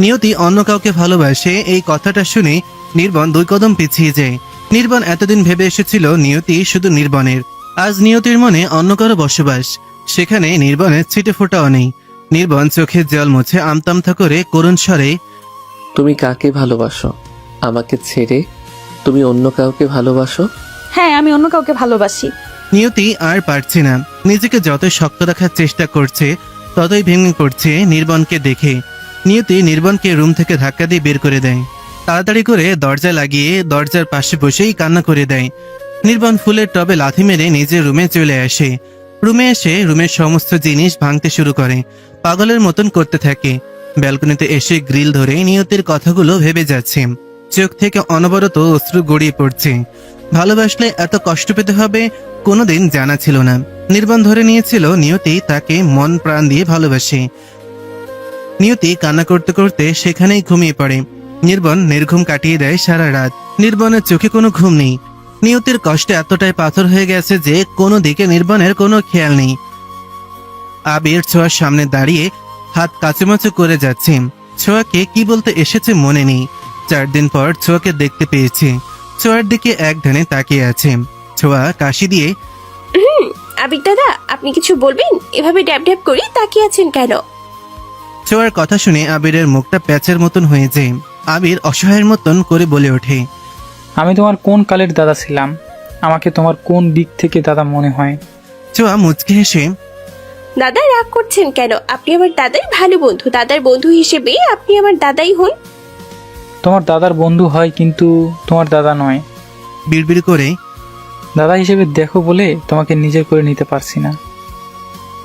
নিয়তি অন্য কাউকে ভালোবাসে এই কথাটা শুনে নির্বাণ 2 কদম পিছিয়ে যায়। নির্বাণ এতদিন ভেবে এসেছিল নিয়তি শুধু নির্বাণের, আজ নিয়তির মনে অন্য কারো বসবাস। সেখানে নির্বাণের ছিটে ফোঁটাও নেই। নির্বাণ চোখের জল মুছে আমতামতা করে করুণ স্বরে, তুমি কাকে ভালোবাসো? আমাকে ছেড়ে তুমি অন্য কাউকে ভালোবাসো? হ্যাঁ, আমি অন্য কাউকে ভালোবাসি। নিয়তি আর পারছে না। নিজেকে যতই শক্ত রাখার চেষ্টা করছে ততই ভেঙে পড়ছে নির্বাণকে দেখে। নিয়তি নির্বাণকে রুম থেকে ধাক্কা দিয়ে বের করে দেয়। তাড়াতাড়ি করে দরজা লাগিয়ে দরজার পাশে বসেই কান্না করে দেয়। নির্বাণ ফুলের টবে লাথি মেরে নিজের রুমে চলে আসে। রুমে এসে রুমের সমস্ত জিনিস ভাঙতে শুরু করে, পাগলের মতন করতে থাকে। ব্যালকনিতে এসে গ্রিল ধরে নিয়তির কথাগুলো ভেবে যাচ্ছে। চোখ থেকে অনবরত অশ্রু গড়িয়ে পড়ছে। ভালোবাসলে এত কষ্ট পেতে হবে কোনোদিন জানা ছিল না। নির্বাণ ধরে নিয়েছিল নিয়তি তাকে মন প্রাণ দিয়ে ভালোবাসে। নিয়তি কান্না করতে করতে সেখানেই ঘুমিয়ে পড়ে। নির্বাণ নির্ঘুম কাটিয়ে দেয় সারা রাত। নির্বাণের চোখে কোনো ঘুম নেই। নিয়তির কষ্টে এতটাই পাথর হয়ে গেছে যে কোনো দিকে নির্বাণের কোনো খেয়াল নেই। আবির ছোঁয়ার সামনে দাঁড়িয়ে হাত কাচুমাচু করে যাচ্ছে। ছোঁয়াকে কি বলতে এসেছে মনে নেই। 4 দিন পর ছোঁয়াকে দেখতে পেয়েছে। ছোঁয়ার দিকে এক ধ্যানে তাকিয়ে আছে। ছোঁয়া কাশি দিয়ে, আবির দাদা, আপনি কিছু বলবেন? এভাবে ড্যাব ড্যাব করে তাকিয়ে আছেন কেন? ছোঁয়ার কথা শুনে আবিরের মুখটা প্যাচের মতন হয়ে যায়। আবির অসহায়ের মতন করে বলে ওঠে, আমি তোমার কোন কালের দাদা ছিলাম? আমাকে তোমার কোন দিক থেকে দাদা মনে হয়? ছোঁয়া মুচকি হেসে, দাদা রাগ করছেন কেন? আপনি আমার দাদার ভালো বন্ধু, দাদার বন্ধু হিসেবে আপনি আমার দাদাই হন। তোমার দাদার বন্ধু হয় কিন্তু তোমার দাদা নয়। বিড়বিড় করে, দাদা হিসেবে দেখো বলে তোমাকে নিজের করে নিতে পারছি না।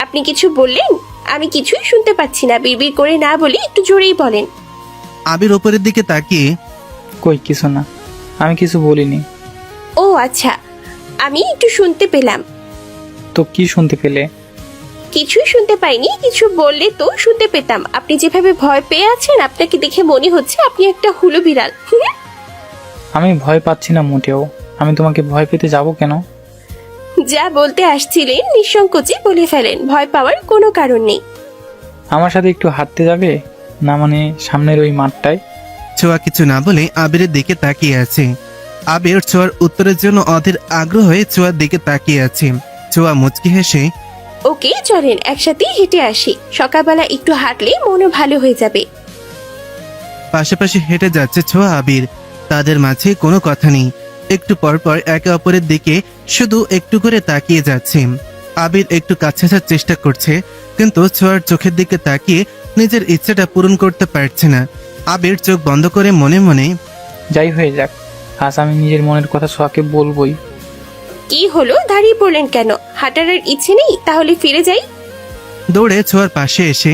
আপনি কিছু বললেন? আমি কিছুই শুনতে পাচ্ছি না, বিড়বিড় করে না বলে একটু জোরেই বলেন। আবির ওপরের দিকে তাকিয়ে, কই কিছু না, আমি কিছু বলিনি। ও আচ্ছা, আমি একটু শুনতে পেলাম। তো কি শুনতে পেলে? কিছুই শুনতে পাইনি, কিছু বললে তো শুনতে পেতাম। আপনি যেভাবে ভয় পেয়ে আছেন, আপনাকে দেখে মনে হচ্ছে আপনি একটা হুলো বিড়াল। আমি ভয় পাচ্ছি না মোটেও। আমি তোমাকে ভয় পেতে যাব কেন? যা বলতে আসছিলেন নিঃসংকোচে বলে ফেলেন, ভয় পাওয়ার কোনো কারণ নেই। আমার সাথে একটু হাঁটতে যাবে? না মানে সামনের ওই মাঠটায়। ছোঁয়া কিছু না বলে আবিরের দিকে তাকিয়ে আছে। আবির ছোঁয়ার উত্তরের জন্য অধীর আগ্রহ হয়ে ছোঁয়ার দিকে তাকিয়ে আছে। ছোঁয়া মুচকি হেসে, ওকে চলেন একসাথে হেঁটে আসি, সকালবেলা একটু হাঁটলে মনও ভালো হয়ে যাবে। পাশাপাশি হেঁটে যাচ্ছে ছোঁয়া আবির। তাদের মাঝে কোনো কথা নেই। একটু পর পর একে অপরের দিকে শুধু একটু করে তাকিয়ে যাচ্ছে। আবির একটু কাছে আসার চেষ্টা করছে, কিন্তু ছোঁয়ার চোখের দিকে তাকিয়ে নিজের ইচ্ছাটা পূরণ করতে পারছে না। আবির চোখ বন্ধ করে মনে মনে, যাই হয়ে যাক, আজ আমি নিজের মনের কথা সোয়াকে বলবই। কি হলো, দাঁড়িয়ে পড়লেন কেন? হাঁটার আর ইচ্ছে নেই? তাহলে ফিরে যাই। দৌড়ে ছোঁয়ার পাশে এসে,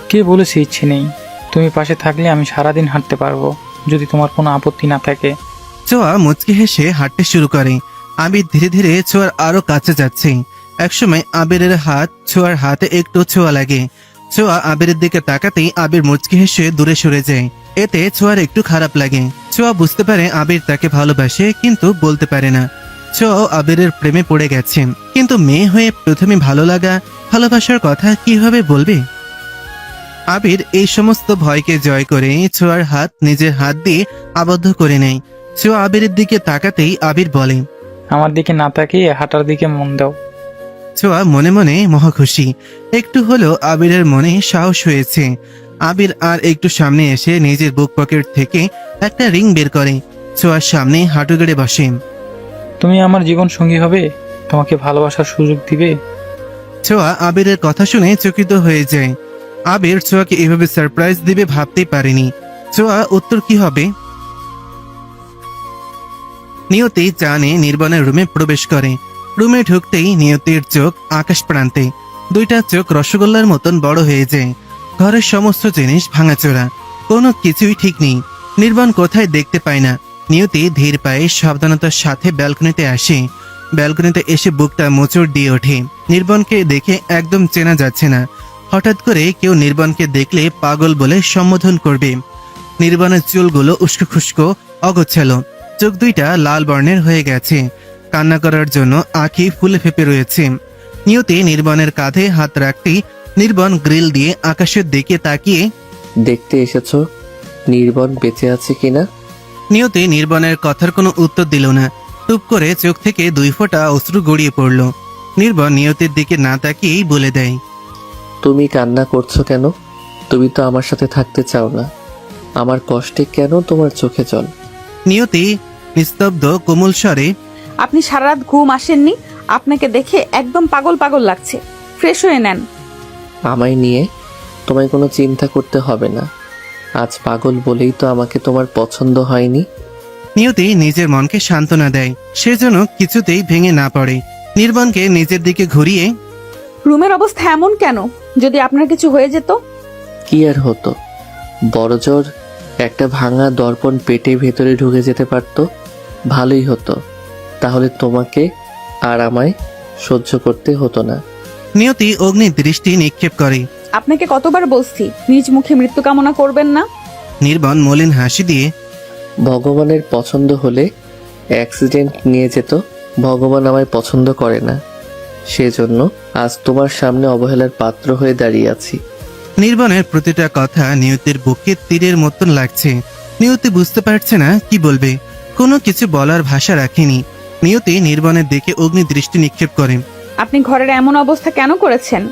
কে বলেছে ইচ্ছে নেই? তুমি পাশে থাকলে আমি সারাদিন হাঁটতে পারবো, যদি তোমার কোনো আপত্তি না থাকে। ছোঁয়া মুচকি হেসে হাঁটতে শুরু করে। আবির ধীরে ধীরে ছোঁয়ার আরো কাছে যাচ্ছে। একসময় আবিরের হাত ছোঁয়ার হাতে একটু ছোঁয়া লাগে। ছোঁয়া আবিরের দিকে তাকাতেই আবির মুচকি হেসে দূরে সরে যায়। এতে ছোঁয়ার একটু খারাপ লাগে। ছোঁয়া বুঝতে পারে আবির তাকে ভালোবাসে, কিন্তু বলতে পারে না। ছোঁয়াও আবিরের প্রেমে পড়ে গেছে, কিন্তু মেয়ে হয়ে প্রথমে ভালো লাগা, ভালোবাসার কথা কিভাবে বলবে? আবির এই সমস্ত ভয়কে জয় করে ছোঁয়ার হাত নিজের হাত দিয়ে আবদ্ধ করে নেয়। ছোঁয়া আবিরের দিকে তাকাতেই আবির বলে, আমার দিকে না তাকিয়ে হাঁটার দিকে মন দাও। ছোঁয়া মনে মনে মহা খুশি। একটু হলেও আবিরের মনে সাহস হয়েছে। আবির আর একটু সামনে এসে নিজের বুক পকেট থেকে একটা রিং বের করে ছোঁয়ার সামনে হাঁটু গেড়ে বসে। তুমি আমার জীবন সঙ্গী হবে, তোমাকে ভালোবাসার সুযোগ দিবে। ছোঁয়া আবিরের কথা শুনে চকিত হয়ে যায়। আবির ছোঁয়াকে এভাবে সারপ্রাইজ দিবে ভাবতেই পারেনি। ছোঁয়া উত্তর কি হবে? নিয়তি জানে নির্বাণের রুমে প্রবেশ করে। রুমে ঢুকতেই নিয়তির চোখ আকাশ প্রান্তে, দুইটা চোখ রসগোল্লার মতন বড় হয়ে যায়। ঘরের সমস্ত জিনিস ভাঙাচোরা, কোনো কিছুই ঠিক নেই। নির্বাণ কোথায় দেখতে পায় না। নিয়তি ধীর পায়ে সাবধানতার সাথে ব্যালকনিতে আসে। ব্যালকনিতে এসে বুকটা মোচড় দিয়ে ওঠে। নির্বাণকে দেখে একদম চেনা যাচ্ছে না। হঠাৎ করে কেউ নির্বাণকে দেখলে পাগল বলে সম্বোধন করবে। নির্বাণের চুলগুলো উস্কো খুস্কো, অগোছালো, চোখ দুইটা লাল বর্ণের হয়ে গেছে। কান্না করার জন্য আঁখি ফুলে ফেপে রয়েছে। নিয়তি নির্বাণের কাঁধে হাত রাখতেই নির্বাণ গ্রিল দিয়ে আকাশের দিকে তাকিয়ে দেখতে এসেছো নির্বাণ বেঁচে আছে কিনা? নিয়তি নির্বাণের কথার কোনো উত্তর দিল না। টুপ করে চোখ থেকে 2 ফোঁটা অশ্রু গড়িয়ে পড়ল। নির্বাণ নিয়তির দিকে না তাকিয়েই বলে দেয়, তুমি কান্না করছো কেন? তুমি তো আমার সাথে থাকতে চাও না। আমার কষ্টে কেন তোমার চোখে জল? নিয়তি নিস্তব্ধ কোমল স্বরে, আপনি সারা রাত ঘুম আসেননি? আপনাকে দেখে একদম পাগল পাগল লাগছে, ফ্রেশ হয়ে নেন। আমায় নিয়ে তোমায় কোনো চিন্তা করতে হবে না। আজ পাগল বলেই তো আমাকে তোমার পছন্দ হয়নি। নিয়তি নিজের মনকে সান্ত্বনা দেয়, সে যেন কিছুতেই ভেঙে না পড়ে। নির্বাণকে নিজের দিকে ঘুরিয়ে, রুমের অবস্থা এমন কেন? যদি আপনার কিছু হয়ে যেত? কি আর হতো, বড়জোর একটা ভাঙা দর্পণ পেটে ভেতরে ঢুকে যেতে পারতো, ভালোই হতো। তাহলে তোমাকে আর আমায় সহ্য করতে হতো না। নিয়তি অগ্নি দৃষ্টি নিক্ষেপ করে। আপনাকে কতবার বলছি নিজ মুখে মৃত্যু কামনা করবেন না। নির্বাণ মলিন হাসি দিয়ে, ভগবানের পছন্দ হলে অ্যাক্সিডেন্ট নিয়ে যেত। ভগবান আমায় পছন্দ করে না, সেজন্য আজ তোমার সামনে অবহেলার পাত্র হয়ে দাঁড়িয়ে আছি। নির্বাণের প্রতিটা কথা নিয়তির বুকে তীরের মতন লাগছে। নিয়তি বুঝতে পারছে না কি বলবে, কোনো কিছু বলার ভাষা রাখেনি। নিয়তি নির্বাণের দিকে অগ্নি দৃষ্টি নিক্ষেপ করে। আপনি ঘরের এমন অবস্থা কেন করেছেন?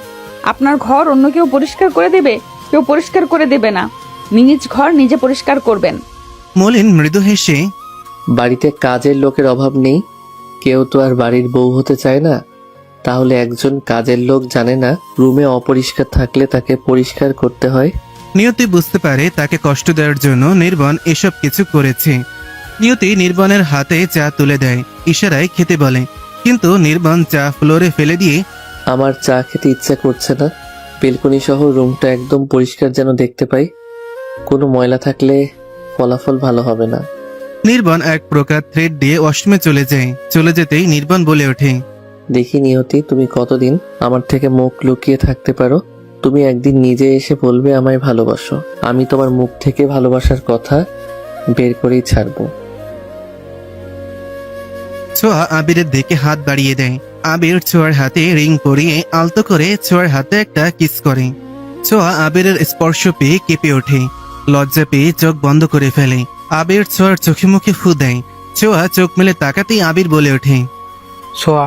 আপনার ঘর অন্য কেউ পরিষ্কার করে দেবে? কেউ পরিষ্কার করে দেবে না। নিজ ঘর নিজে পরিষ্কার করবেন। মলিন মৃদু হেসে, বাড়িতে কাজের লোকের অভাব নেই, কেউ তো আর বাড়ির বউ হতে চায় না। তাহলে একজন কাজের লোক জানে না রুমে অপরিষ্কার থাকলে তাকে পরিষ্কার করতে হয়? নিয়তি বুঝতে পারে তাকে কষ্ট দেওয়ার জন্য নির্বাণ এসব কিছু করেছে। নিয়তি নির্বাণের হাতে চা তুলে দেয়, ইশারায় খেতে বলে, কিন্তু নির্বাণ চা ফ্লোরে ফেলে দিয়ে, আমার চা খেতে ইচ্ছা করছে না। বেলকনি সহ রুমটা একদম পরিষ্কার যেন দেখতে পাই। কোনো ময়লা থাকলে ফলাফল ভালো হবে না। নির্বাণ এক প্রকার থ্রেড দিয়ে ওয়াশরুমে চলে যায়। চলে যেতেই নির্বাণ বলে ওঠে, দেখি নিয়তি, তুমি কতদিন আমার থেকে মুখ লুকিয়ে থাকতে পারো। তুমি একদিন নিজে এসে বলবে আমায় ভালোবাসো, আমি তোমার মুখ থেকে ভালোবাসার কথা বের করেই ছাড়বো। ছোঁয়া আবিরের দিকে হাত বাড়িয়ে দেয়। আবির ছোঁয়ার হাতে রিং পরিয়ে আলতো করে ছোঁয়ার হাতে একটা কিস করে। ছোঁয়া আবিরের স্পর্শ পেয়ে কেঁপে ওঠে, লজ্জা পেয়ে চোখ বন্ধ করে ফেলে। আবির ছোঁয়ার চোখে মুখে ফু দেয়। ছোঁয়া চোখ মেলে তাকাতেই আবির বলে ওঠে, সোয়া,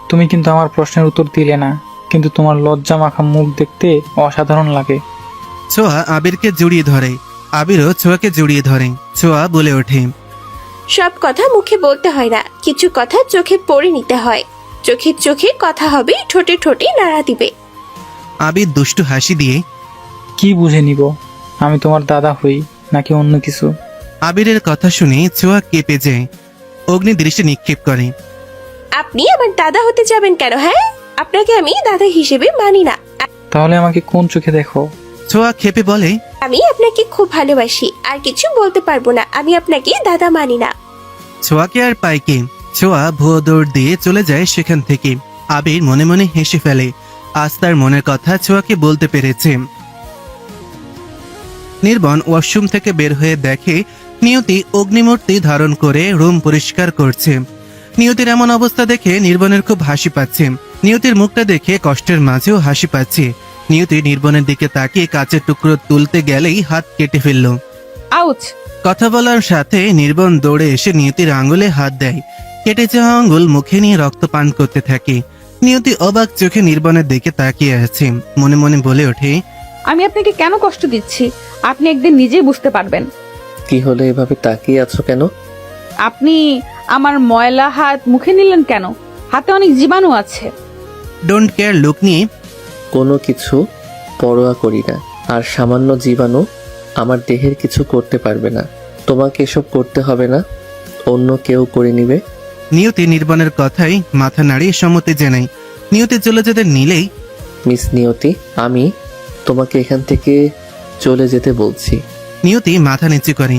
তুমি কিন্তু আমার প্রশ্নের উত্তর দিলে না, কিন্তু তোমার লজ্জা মাখা মুখ দেখতে অসাধারণ লাগে। ছোঁয়া আবিরকে জড়িয়ে ধরে। আবিরও ছোঁয়াকে জড়িয়ে ধরে। ছোঁয়া বলে ওঠে, সব কথা মুখে বলতে হয় না, কিছু কথা চোখে পড়ে নিতে হয়। চোখে চোখে কথা হবে, ঠোঁটে ঠোঁটে নাড়া দিবে। আবির দুষ্টু হাসি দিয়ে, কি বুঝে নিব? আমি তোমার দাদা হই নাকি অন্য কিছু? আবিরের কথা শুনে ছোঁয়া কেঁপে যায়, অগ্নি দৃষ্টি নিক্ষেপ করে। আপনি আমার দাদা হতে যাবেন কেন? হ্যাঁ, আপনাকে আমি দাদা হিসেবে মানি না। তাহলে আমাকে কোন চোখে দেখো? ছোঁয়া খেপে বলে, আমি আপনাকে খুব ভালোবাসি, আর কিছু বলতে পারবো না। আমি আপনাকে দাদা মানি না। ছোঁয়াকে আর পায় কে? ছোঁয়া ভুয়ো দৌড় দিয়ে চলে যায় সেখান থেকে। আবির মনে মনে হেসে ফেলে, আজ তার মনের কথা ছোঁয়াকে বলতে পেরেছে। নির্বন ওয়াশরুম থেকে বের হয়ে দেখে নিয়তি অগ্নিমূর্তি ধারণ করে রুম পরিষ্কার করছে। নিয়তির এমন অবস্থা দেখে নির্বনের খুব হাসি পাচ্ছে। নিয়তির মুখটা দেখে কষ্টের মাঝেও হাসি পাচ্ছে। নিয়তি নির্বনের দিকে তাকিয়ে কাচের টুকরো তুলতে গেলেই হাত কেটে ফেলল। আউচ! কথা বলার সাথে নির্বন দৌড়ে এসে নিয়তির আঙুলে হাত দেয়। কেটে যাওয়া আঙুল মুখে নিয়ে রক্ত পান করতে থাকে। নিয়তি অবাক চোখে নির্বনের দিকে তাকিয়ে আছে, মনে মনে বলে ওঠে, আমি আপনাকে কেন কষ্ট দিচ্ছি আপনি একদিন নিজেই বুঝতে পারবেন। কি হলো, এভাবে তাকিয়ে আছো কেন? আপনি আমার ময়লা হাত মুখে নিলেন কেন? হাতে অনেক জীবাণু আছে। ডোন্ট কেয়ার লুক নিয়ে কোনো কিছু পরোয়া করি না, আর সামান্য জীবাণু আমার দেহের কিছু করতে পারবে না। তোমাকে এসব করতে হবে না, অন্য কেউ করে নিবে। নিয়তি নির্বনের কথাই মাথা নাড়িয়ে সম্মতি জানায়। নিয়তি চলে যেতে নিলেই মিস নিয়তি, আমি তোমাকে এখান থেকে চলে যেতে বলছি। নিয়তি মাথা নিচু করে।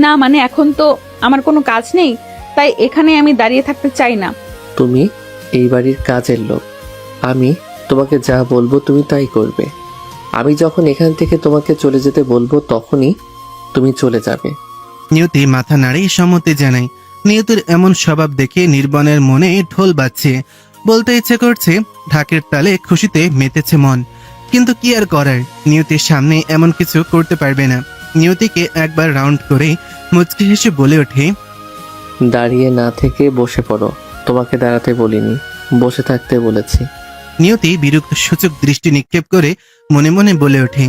না মানে এখন তো আমার কোনো কাজ নেই, তাই এখানে আমি দাঁড়িয়ে থাকতে চাই না। তুমি এই বাড়ির কাজের লোক, আমি তোমাকে যা বলবো তুমি তাই করবে। আমি যখন এখান থেকে তোমাকে চলে যেতে বলবো তখনই তুমি চলে যাবে। নিয়তি মাথা নাড়িয়ে সম্মতি জানায়। নিয়তির এমন স্বভাব দেখে নির্বনের মনে ঢোল বাজছে। বলতে ইচ্ছে করছে, ঢাকের তালে খুশিতে মেতেছে মন, কিন্তু কি আর করার, নিয়তির সামনে এমন কিছু করতে পারবে না। নিয়তিকে একবার রাউন্ড করে মুচকি হেসে বলে ওঠে, দাঁড়িয়ে না থেকে বসে পড়ো। তোমাকে দাঁড়াতে বলিনি, বসে থাকতে বলেছি। নিয়তি বিরক্ত সূচক দৃষ্টি নিক্ষেপ করে মনে মনে বলে ওঠে,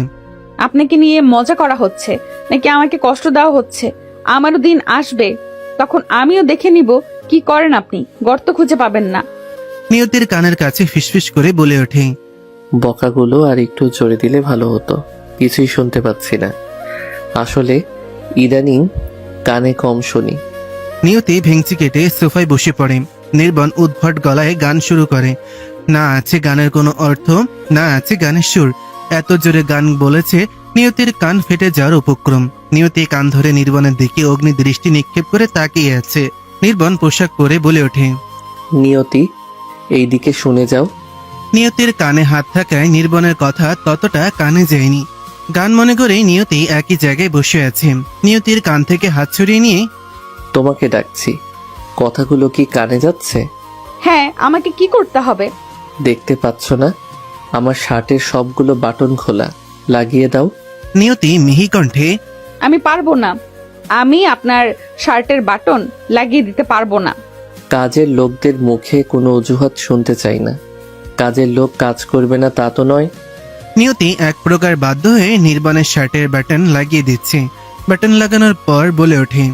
আপনাকে নিয়ে মজা করা হচ্ছে নাকি আমাকে কষ্ট দেওয়া হচ্ছে? আমারও দিন আসবে, তখন আমিও দেখে নিব কি করেন আপনি। গর্ত খুঁজে পাবেন না। নিয়তির কানের কাছে ফিসফিস করে বলে ওঠে, বকাগুলো আর একটু জোরে দিলে ভালো হতো, কিছুই শুনতে পাচ্ছি না। আসলে ইদানিং কানে কম শুনি। নিয়তি ভেংচি কেটে সোফায় বসে পড়ে। নির্বন উদ্ভট গলায় গান শুরু করে। না আছে গানের কোনো অর্থ, না আছে গানের সুর। এত জোরে গান বলেছে নিয়তির কান ফেটে যাওয়ার উপক্রম। নিয়তি কান ধরে নির্বনের দিকে অগ্নি দৃষ্টি নিক্ষেপ করে তাকিয়ে আছে। নির্বন পোশাক পরে বলে ওঠে, নিয়তি, এই দিকে শুনে যাও। নিয়তির কানে হাত থাকায় নির্বনের কথা ততটা কানে যায়নি। গান মনে করে নিয়তি একই জায়গায় বসে আছে। নিয়তির কান থেকে হাত ছড়িয়ে নিয়ে তোমাকে ডাকছি, কথাগুলো কি কানে যাচ্ছে? হ্যাঁ, আমাকে কি করতে হবে? দেখতে পাচ্ছ না আমার শার্টের সবগুলো বাটন খোলা, লাগিয়ে দাও। নিয়তি মিহি কণ্ঠে, আমি পারবো না। আমি আপনার শার্টের বাটন লাগিয়ে দিতে পারবো না। কাজের লোকদের মুখে কোনো অজুহাত শুনতে চাই না। কাজের লোক কাজ করবে না তা তো নয়। নিয়তি এক প্রকার বাধ্য হয়ে নির্বাণের শার্টের বাটন লাগিয়ে দিচ্ছে। বাটন লাগানোর পর বলে ওঠে,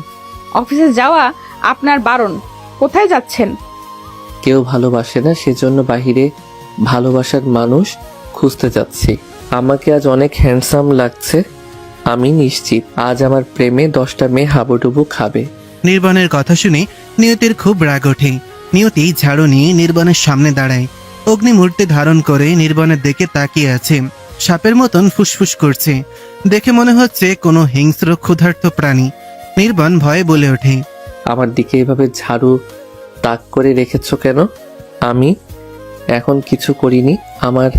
অফিসে যাওয়া আপনার বারণ। কোথায় যাচ্ছেন? কেউ ভালোবাসে না, সেজন্য বাহিরে ভালোবাসার মানুষ খুঁজতে যাচ্ছি। আমাকে আজ অনেক হ্যান্ডসাম লাগছে। আমি নিশ্চিত আজ আমার প্রেমে 10টা মেয়ে হাবুডুবু খাবে। নির্বাণের কথা শুনে নিয়তির খুব রাগ ওঠে। নিয়তি ঝাড়ু নিয়ে নির্বাণের সামনে দাঁড়ায়। অগ্নিমূর্তি ধারণ করে নির্বাণের দিকে তাকিয়ে আছে। সাপের মতন ফুসফুস করছে। দেখে মনে হচ্ছে কোনো হিংস্র ক্ষুধার্ত প্রাণী। নির্বাণ ভয়ে বলে ওঠে, আমার দিকে এভাবে ঝাড়ু তাক করে রেখেছো কেন? আমি এখন কিছু করিনি, আমার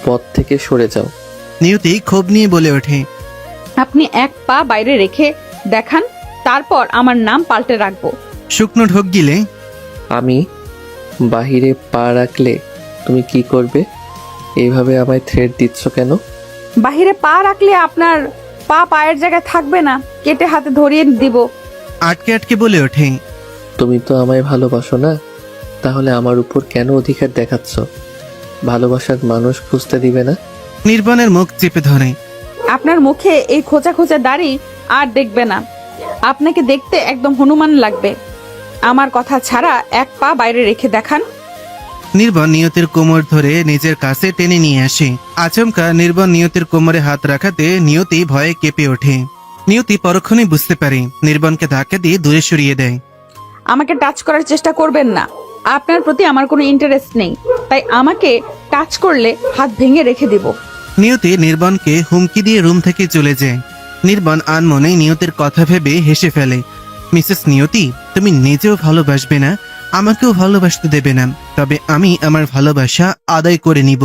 পথ থেকে সরে যাও। নিয়তি ক্ষোভ নিয়ে বলে ওঠে, আপনি এক পা বাইরে রেখে দেখান, তারপর আমার নাম পাল্টে রাখবো। শুকনো ঢোক গিলে আমি বাহিরে পা রাখলে তুমি কি করবে? এইভাবে আমায় থ্রেট দিচ্ছ কেন? বাহিরে পা রাখলে আপনার পা পায়ের জায়গায় থাকবে না, কেটে হাতে ধরিয়ে দিব। আটকে আটকে বলে ওঠে, তুমি তো আমায় ভালোবাসো না, তাহলে আমার উপর কেন অধিকার দেখাচ্ছ? ভালোবাসার মানুষ খুঁজতে দিবে না? নির্বাণের মুখ চেপে ধরে। আপনার মুখে এই খোঁচা খোঁচা দাড়ি আর দেখবে না। আপনাকে দেখতে একদম হনুমান লাগবে। আমার কথা ছাড়া এক পা বাইরে রেখে দেখান। নির্বাণ নিয়তির কোমর ধরে নিজের কাছে টেনে নিয়ে আসে। আচমকা নির্বাণ নিয়তির কোমরে হাত রাখাতে নিয়তি ভয়ে কেঁপে ওঠে। নিয়তি পরক্ষণেই বুঝতে পারে, নির্বাণকে ধাক্কা দিয়ে দূরে সরিয়ে দেয়। আমাকে টাচ করার চেষ্টা করবেন না। আপনার প্রতি আমার কোনো ইন্টারেস্ট নেই, তাই আমাকে টাচ করলে হাত ভেঙে রেখে দিব। নিয়তি নির্বাণকে হুমকি দিয়ে রুম থেকে চলে যায়। নির্বাণ আনমনে নিয়তির কথা ভেবে হেসে ফেলে। মিসেস নিয়তি, তুমি নিজেও ভালোবাসবে না, আমাকেও ভালোবাসতে দেবে না, তবে আমি আমার ভালোবাসা আদায় করে নিব।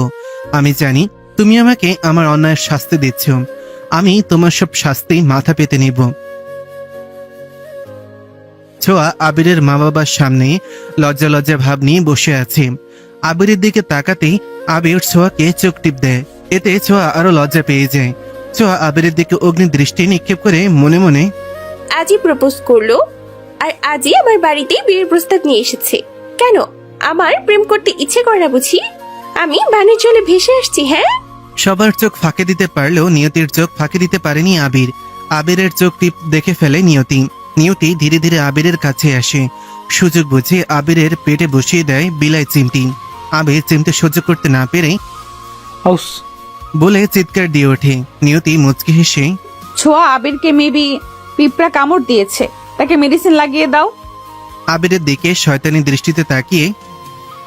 আমি জানি তুমি আমাকে আমার অন্যায়ের শাস্তি দিচ্ছ। আমি তোমার সব শাস্তি মাথা পেতে নিব। ছোঁয়া আবিরের মা বাবার সামনে লজ্জা লজ্জা ভাব নিয়ে বসে আছে। আবিরের দিকে তাকাতেই আবির ছোঁয়াকে চোখ টিপ দেয়। এতে ছোঁয়া আরো লজ্জা পেয়ে যায়। ছোঁয়া আবিরের দিকে অগ্নি দৃষ্টি নিক্ষেপ করে মনে মনে আজই প্রপোজ করলো আর আজই আমার বাড়িতে বিয়ের প্রস্তাব নিয়ে এসেছে। কেন আমার প্রেম করতে ইচ্ছে করে না বুঝি? আমি বানের জলে ভেসে আসছি। হ্যাঁ, সবার চোখ ফাঁকে দিতে পারলেও নিয়তির চোখ ফাঁকে দিতে পারেনি আবির। আবিরের চোখ টিপ দেখে ফেলে নিয়তি। নিয়তি ধীরে ধীরে আবিরের কাছে আসে। সুযোগ বুঝে আবিরের পেটে বসিয়ে দেয় বিলাই চিমটি। আবির চিমটি সহ্য করতে না পেরে হাউস বলে চিৎকার দিয়ে ওঠে। নিয়তি মুচকি হেসে ছোঁয়া আবিরকে মেবি পিঁপড়া কামড় দিয়েছে, তাকে মেডিসিন লাগিয়ে দাও। আবিরের দিকে শয়তানি দৃষ্টিতে তাকিয়ে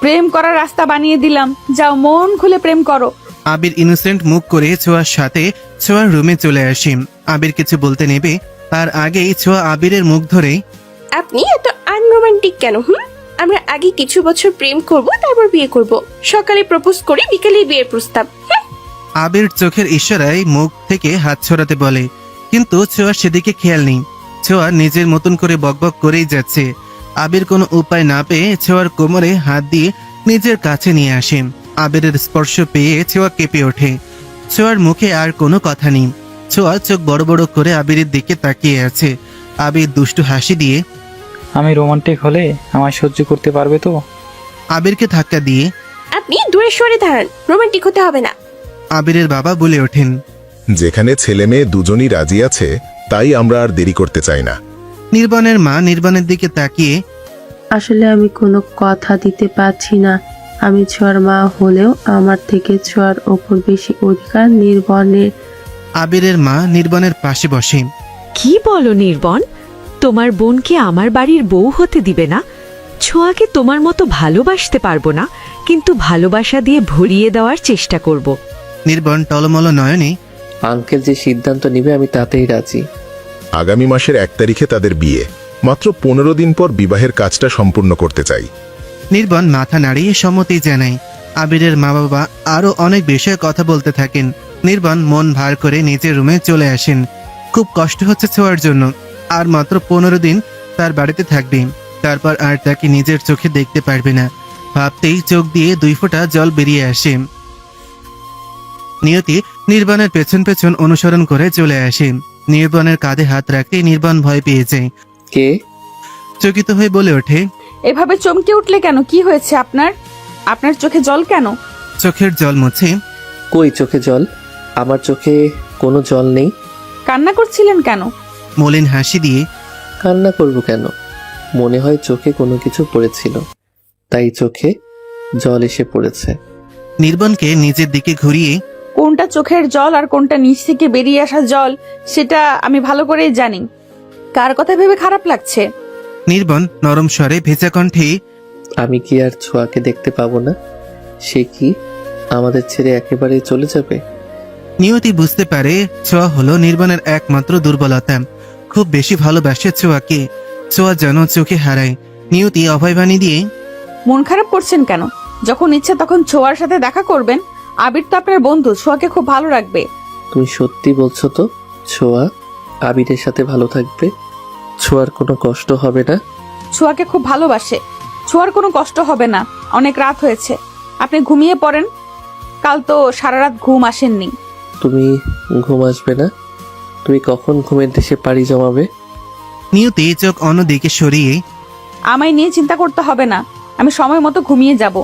প্রেম করার রাস্তা বানিয়ে দিলাম, যাও মন খুলে প্রেম করো। আবির ইনোসেন্ট মুখ করে ছোঁয়ার সাথে ছোঁয়ার রুমে চলে আসে। আবির কিছু বলতে নেবে তার আগেই ছোঁয়া আবিরের মুখ ধরে আপনি এত আনরোমান্টিক কেন? আমরা আগে কিছু বছর প্রেম করব, তারপর বিয়ে করব। সকালে প্রপোজ করে বিকেলে বিয়ের প্রস্তাব। আবির চোখের ইশারায় মুখ থেকে হাত ছড়াতে বলে, কিন্তু ছোঁয়া সেদিকে খেয়াল নেই। ছোঁয়া নিজের মতন করে বকবক করেই যাচ্ছে। আবির কোনো উপায় না পেয়ে ছোঁয়ার কোমরে হাত দিয়ে নিজের কাছে নিয়ে আসে। আবিরের স্পর্শ পেয়ে ছোঁয়া কেঁপে ওঠে। ছোঁয়ার মুখে আর কোনো কথা নেই। ছোঁয়া চোখ বড় বড় করে আবিরের দিকে তাকিয়ে আছে। আবির দুষ্টু হাসি দিয়ে আমি রোমান্টিক হলে আমায় সহ্য করতে পারবে তো? আবিরকে ধাক্কা দিয়ে আপনি দূরে সরে দাঁড়ান, রোমান্টিক হতে হবে না। আবিরের বাবা বলে ওঠেন, যেখানে ছেলে মেয়ে দুজনই রাজি আছে, তাই আমরা আর দেরি করতে চাই না। নির্বাণের মা নির্বাণের দিকে তাকিয়ে আসলে আমি কোনো কথা দিতে পারছি না। আমি ছোঁয়ার মা হলেও আমার থেকে ছোঁয়ার ওপর বেশি অধিকার নির্বনের। আবিরের মা নির্বাণের পাশে বসে। কি বলো নির্বন? তোমার বোনকে আমার বাড়ির বউ হতে দিবে না? ছোঁয়াকে তোমার মতো ভালোবাসতে পারবো না, কিন্তু ভালোবাসা দিয়ে ভরিয়ে দেওয়ার চেষ্টা করব। নির্বাণ টলমল নয়নে আঙ্কেল যে সিদ্ধান্ত নিবে আমি তাতেই রাজি। আগামী মাসের 1 তারিখে তাদের বিয়ে। মাত্র 15 দিন পর বিবাহের কাজটা সম্পূর্ণ করতে চাই। নির্বাণ মাথা নাড়িয়ে সম্মতি জানায়। আবিরের মা বাবা আরো অনেক বিষয়ে কথা বলতে থাকেন। নির্বাণ মন ভার করে নিজের রুমে চলে আসেন। খুব কষ্ট হচ্ছে ছোঁয়ার জন্য। আর মাত্র 15 দিন তার বাড়িতে থাকবে, তারপর আর তাকে নিজের চোখে দেখতে পারবে না। ভাবতেই চোখ দিয়ে 2 ফোঁটা জল বেরিয়ে আসে। নিয়তি নির্বাণের পেছন পেছন অনুসরণ করে চলে আসে। নির্বাণের কাঁধে হাত রাখতে নির্বাণ ভয় পেয়ে যায়। কে? চকিত হয়ে বলে ওঠে, এভাবে চমকে উঠলে কেন? কি হয়েছে আপনার? আপনার চোখে জল কেন? চোখের জল মুছে কই চোখে জল? আমার চোখে কোনো জল নেই। কান্না করছিলেন কেন? মলিন হাসি দিয়ে কান্না করব কেন? মনে হয় চোখে কোনো কিছু পড়েছিল, তাই চোখে জল এসে পড়েছে। নির্বাণকে নিজের দিকে ঘুরিয়ে কোনটা চোখের জল আর কোনটা নিচ থেকে বেরিয়ে আসা জল সেটা আমি ভালো করেই জানি। কার কথা ভেবে খারাপ লাগছে? নির্বাণ নরম স্বরে ভেজা কণ্ঠে আমি কি আর ছোঁয়াকে দেখতে পাবো না? সে কি আমাদের ছেড়ে একেবারে চলে যাবে? নিয়তি বুঝতে পারে ছোঁয়া হলো নির্বাণের একমাত্র দুর্বলতা। খুব বেশি ভালোবাসে ছোঁয়াকে। ছোঁয়া যেন চোখে হারায়। নিয়তি অভয়বাণী দিয়ে মন খারাপ করছেন কেন? যখন ইচ্ছে তখন ছোঁয়ার সাথে দেখা করবেন। আবির তো আপনার বন্ধু, ছোঁয়াকে খুব ভালো রাখবে। তুমি সত্যি বলছো তো? ছোঁয়া আবিরের সাথে ভালো থাকবে? ছোঁয়ার কোনো কষ্ট হবে না? ছোঁয়াকে খুব ভালোবাসে, ছোঁয়ার কোনো কষ্ট হবে না। অনেক রাত হয়েছে, আপনি ঘুমিয়ে পড়েন। কাল তো সারা রাত ঘুম আসেননি। তুমি ঘুম আসবে না? তুমি কখন ঘুমের দেশে পাড়ি জমাবে? নিয়তি চোখ অন্যদিকে সরিয়ে আমায় নিয়ে চিন্তা করতে হবে না, আমি সময় মতো ঘুমিয়ে যাব।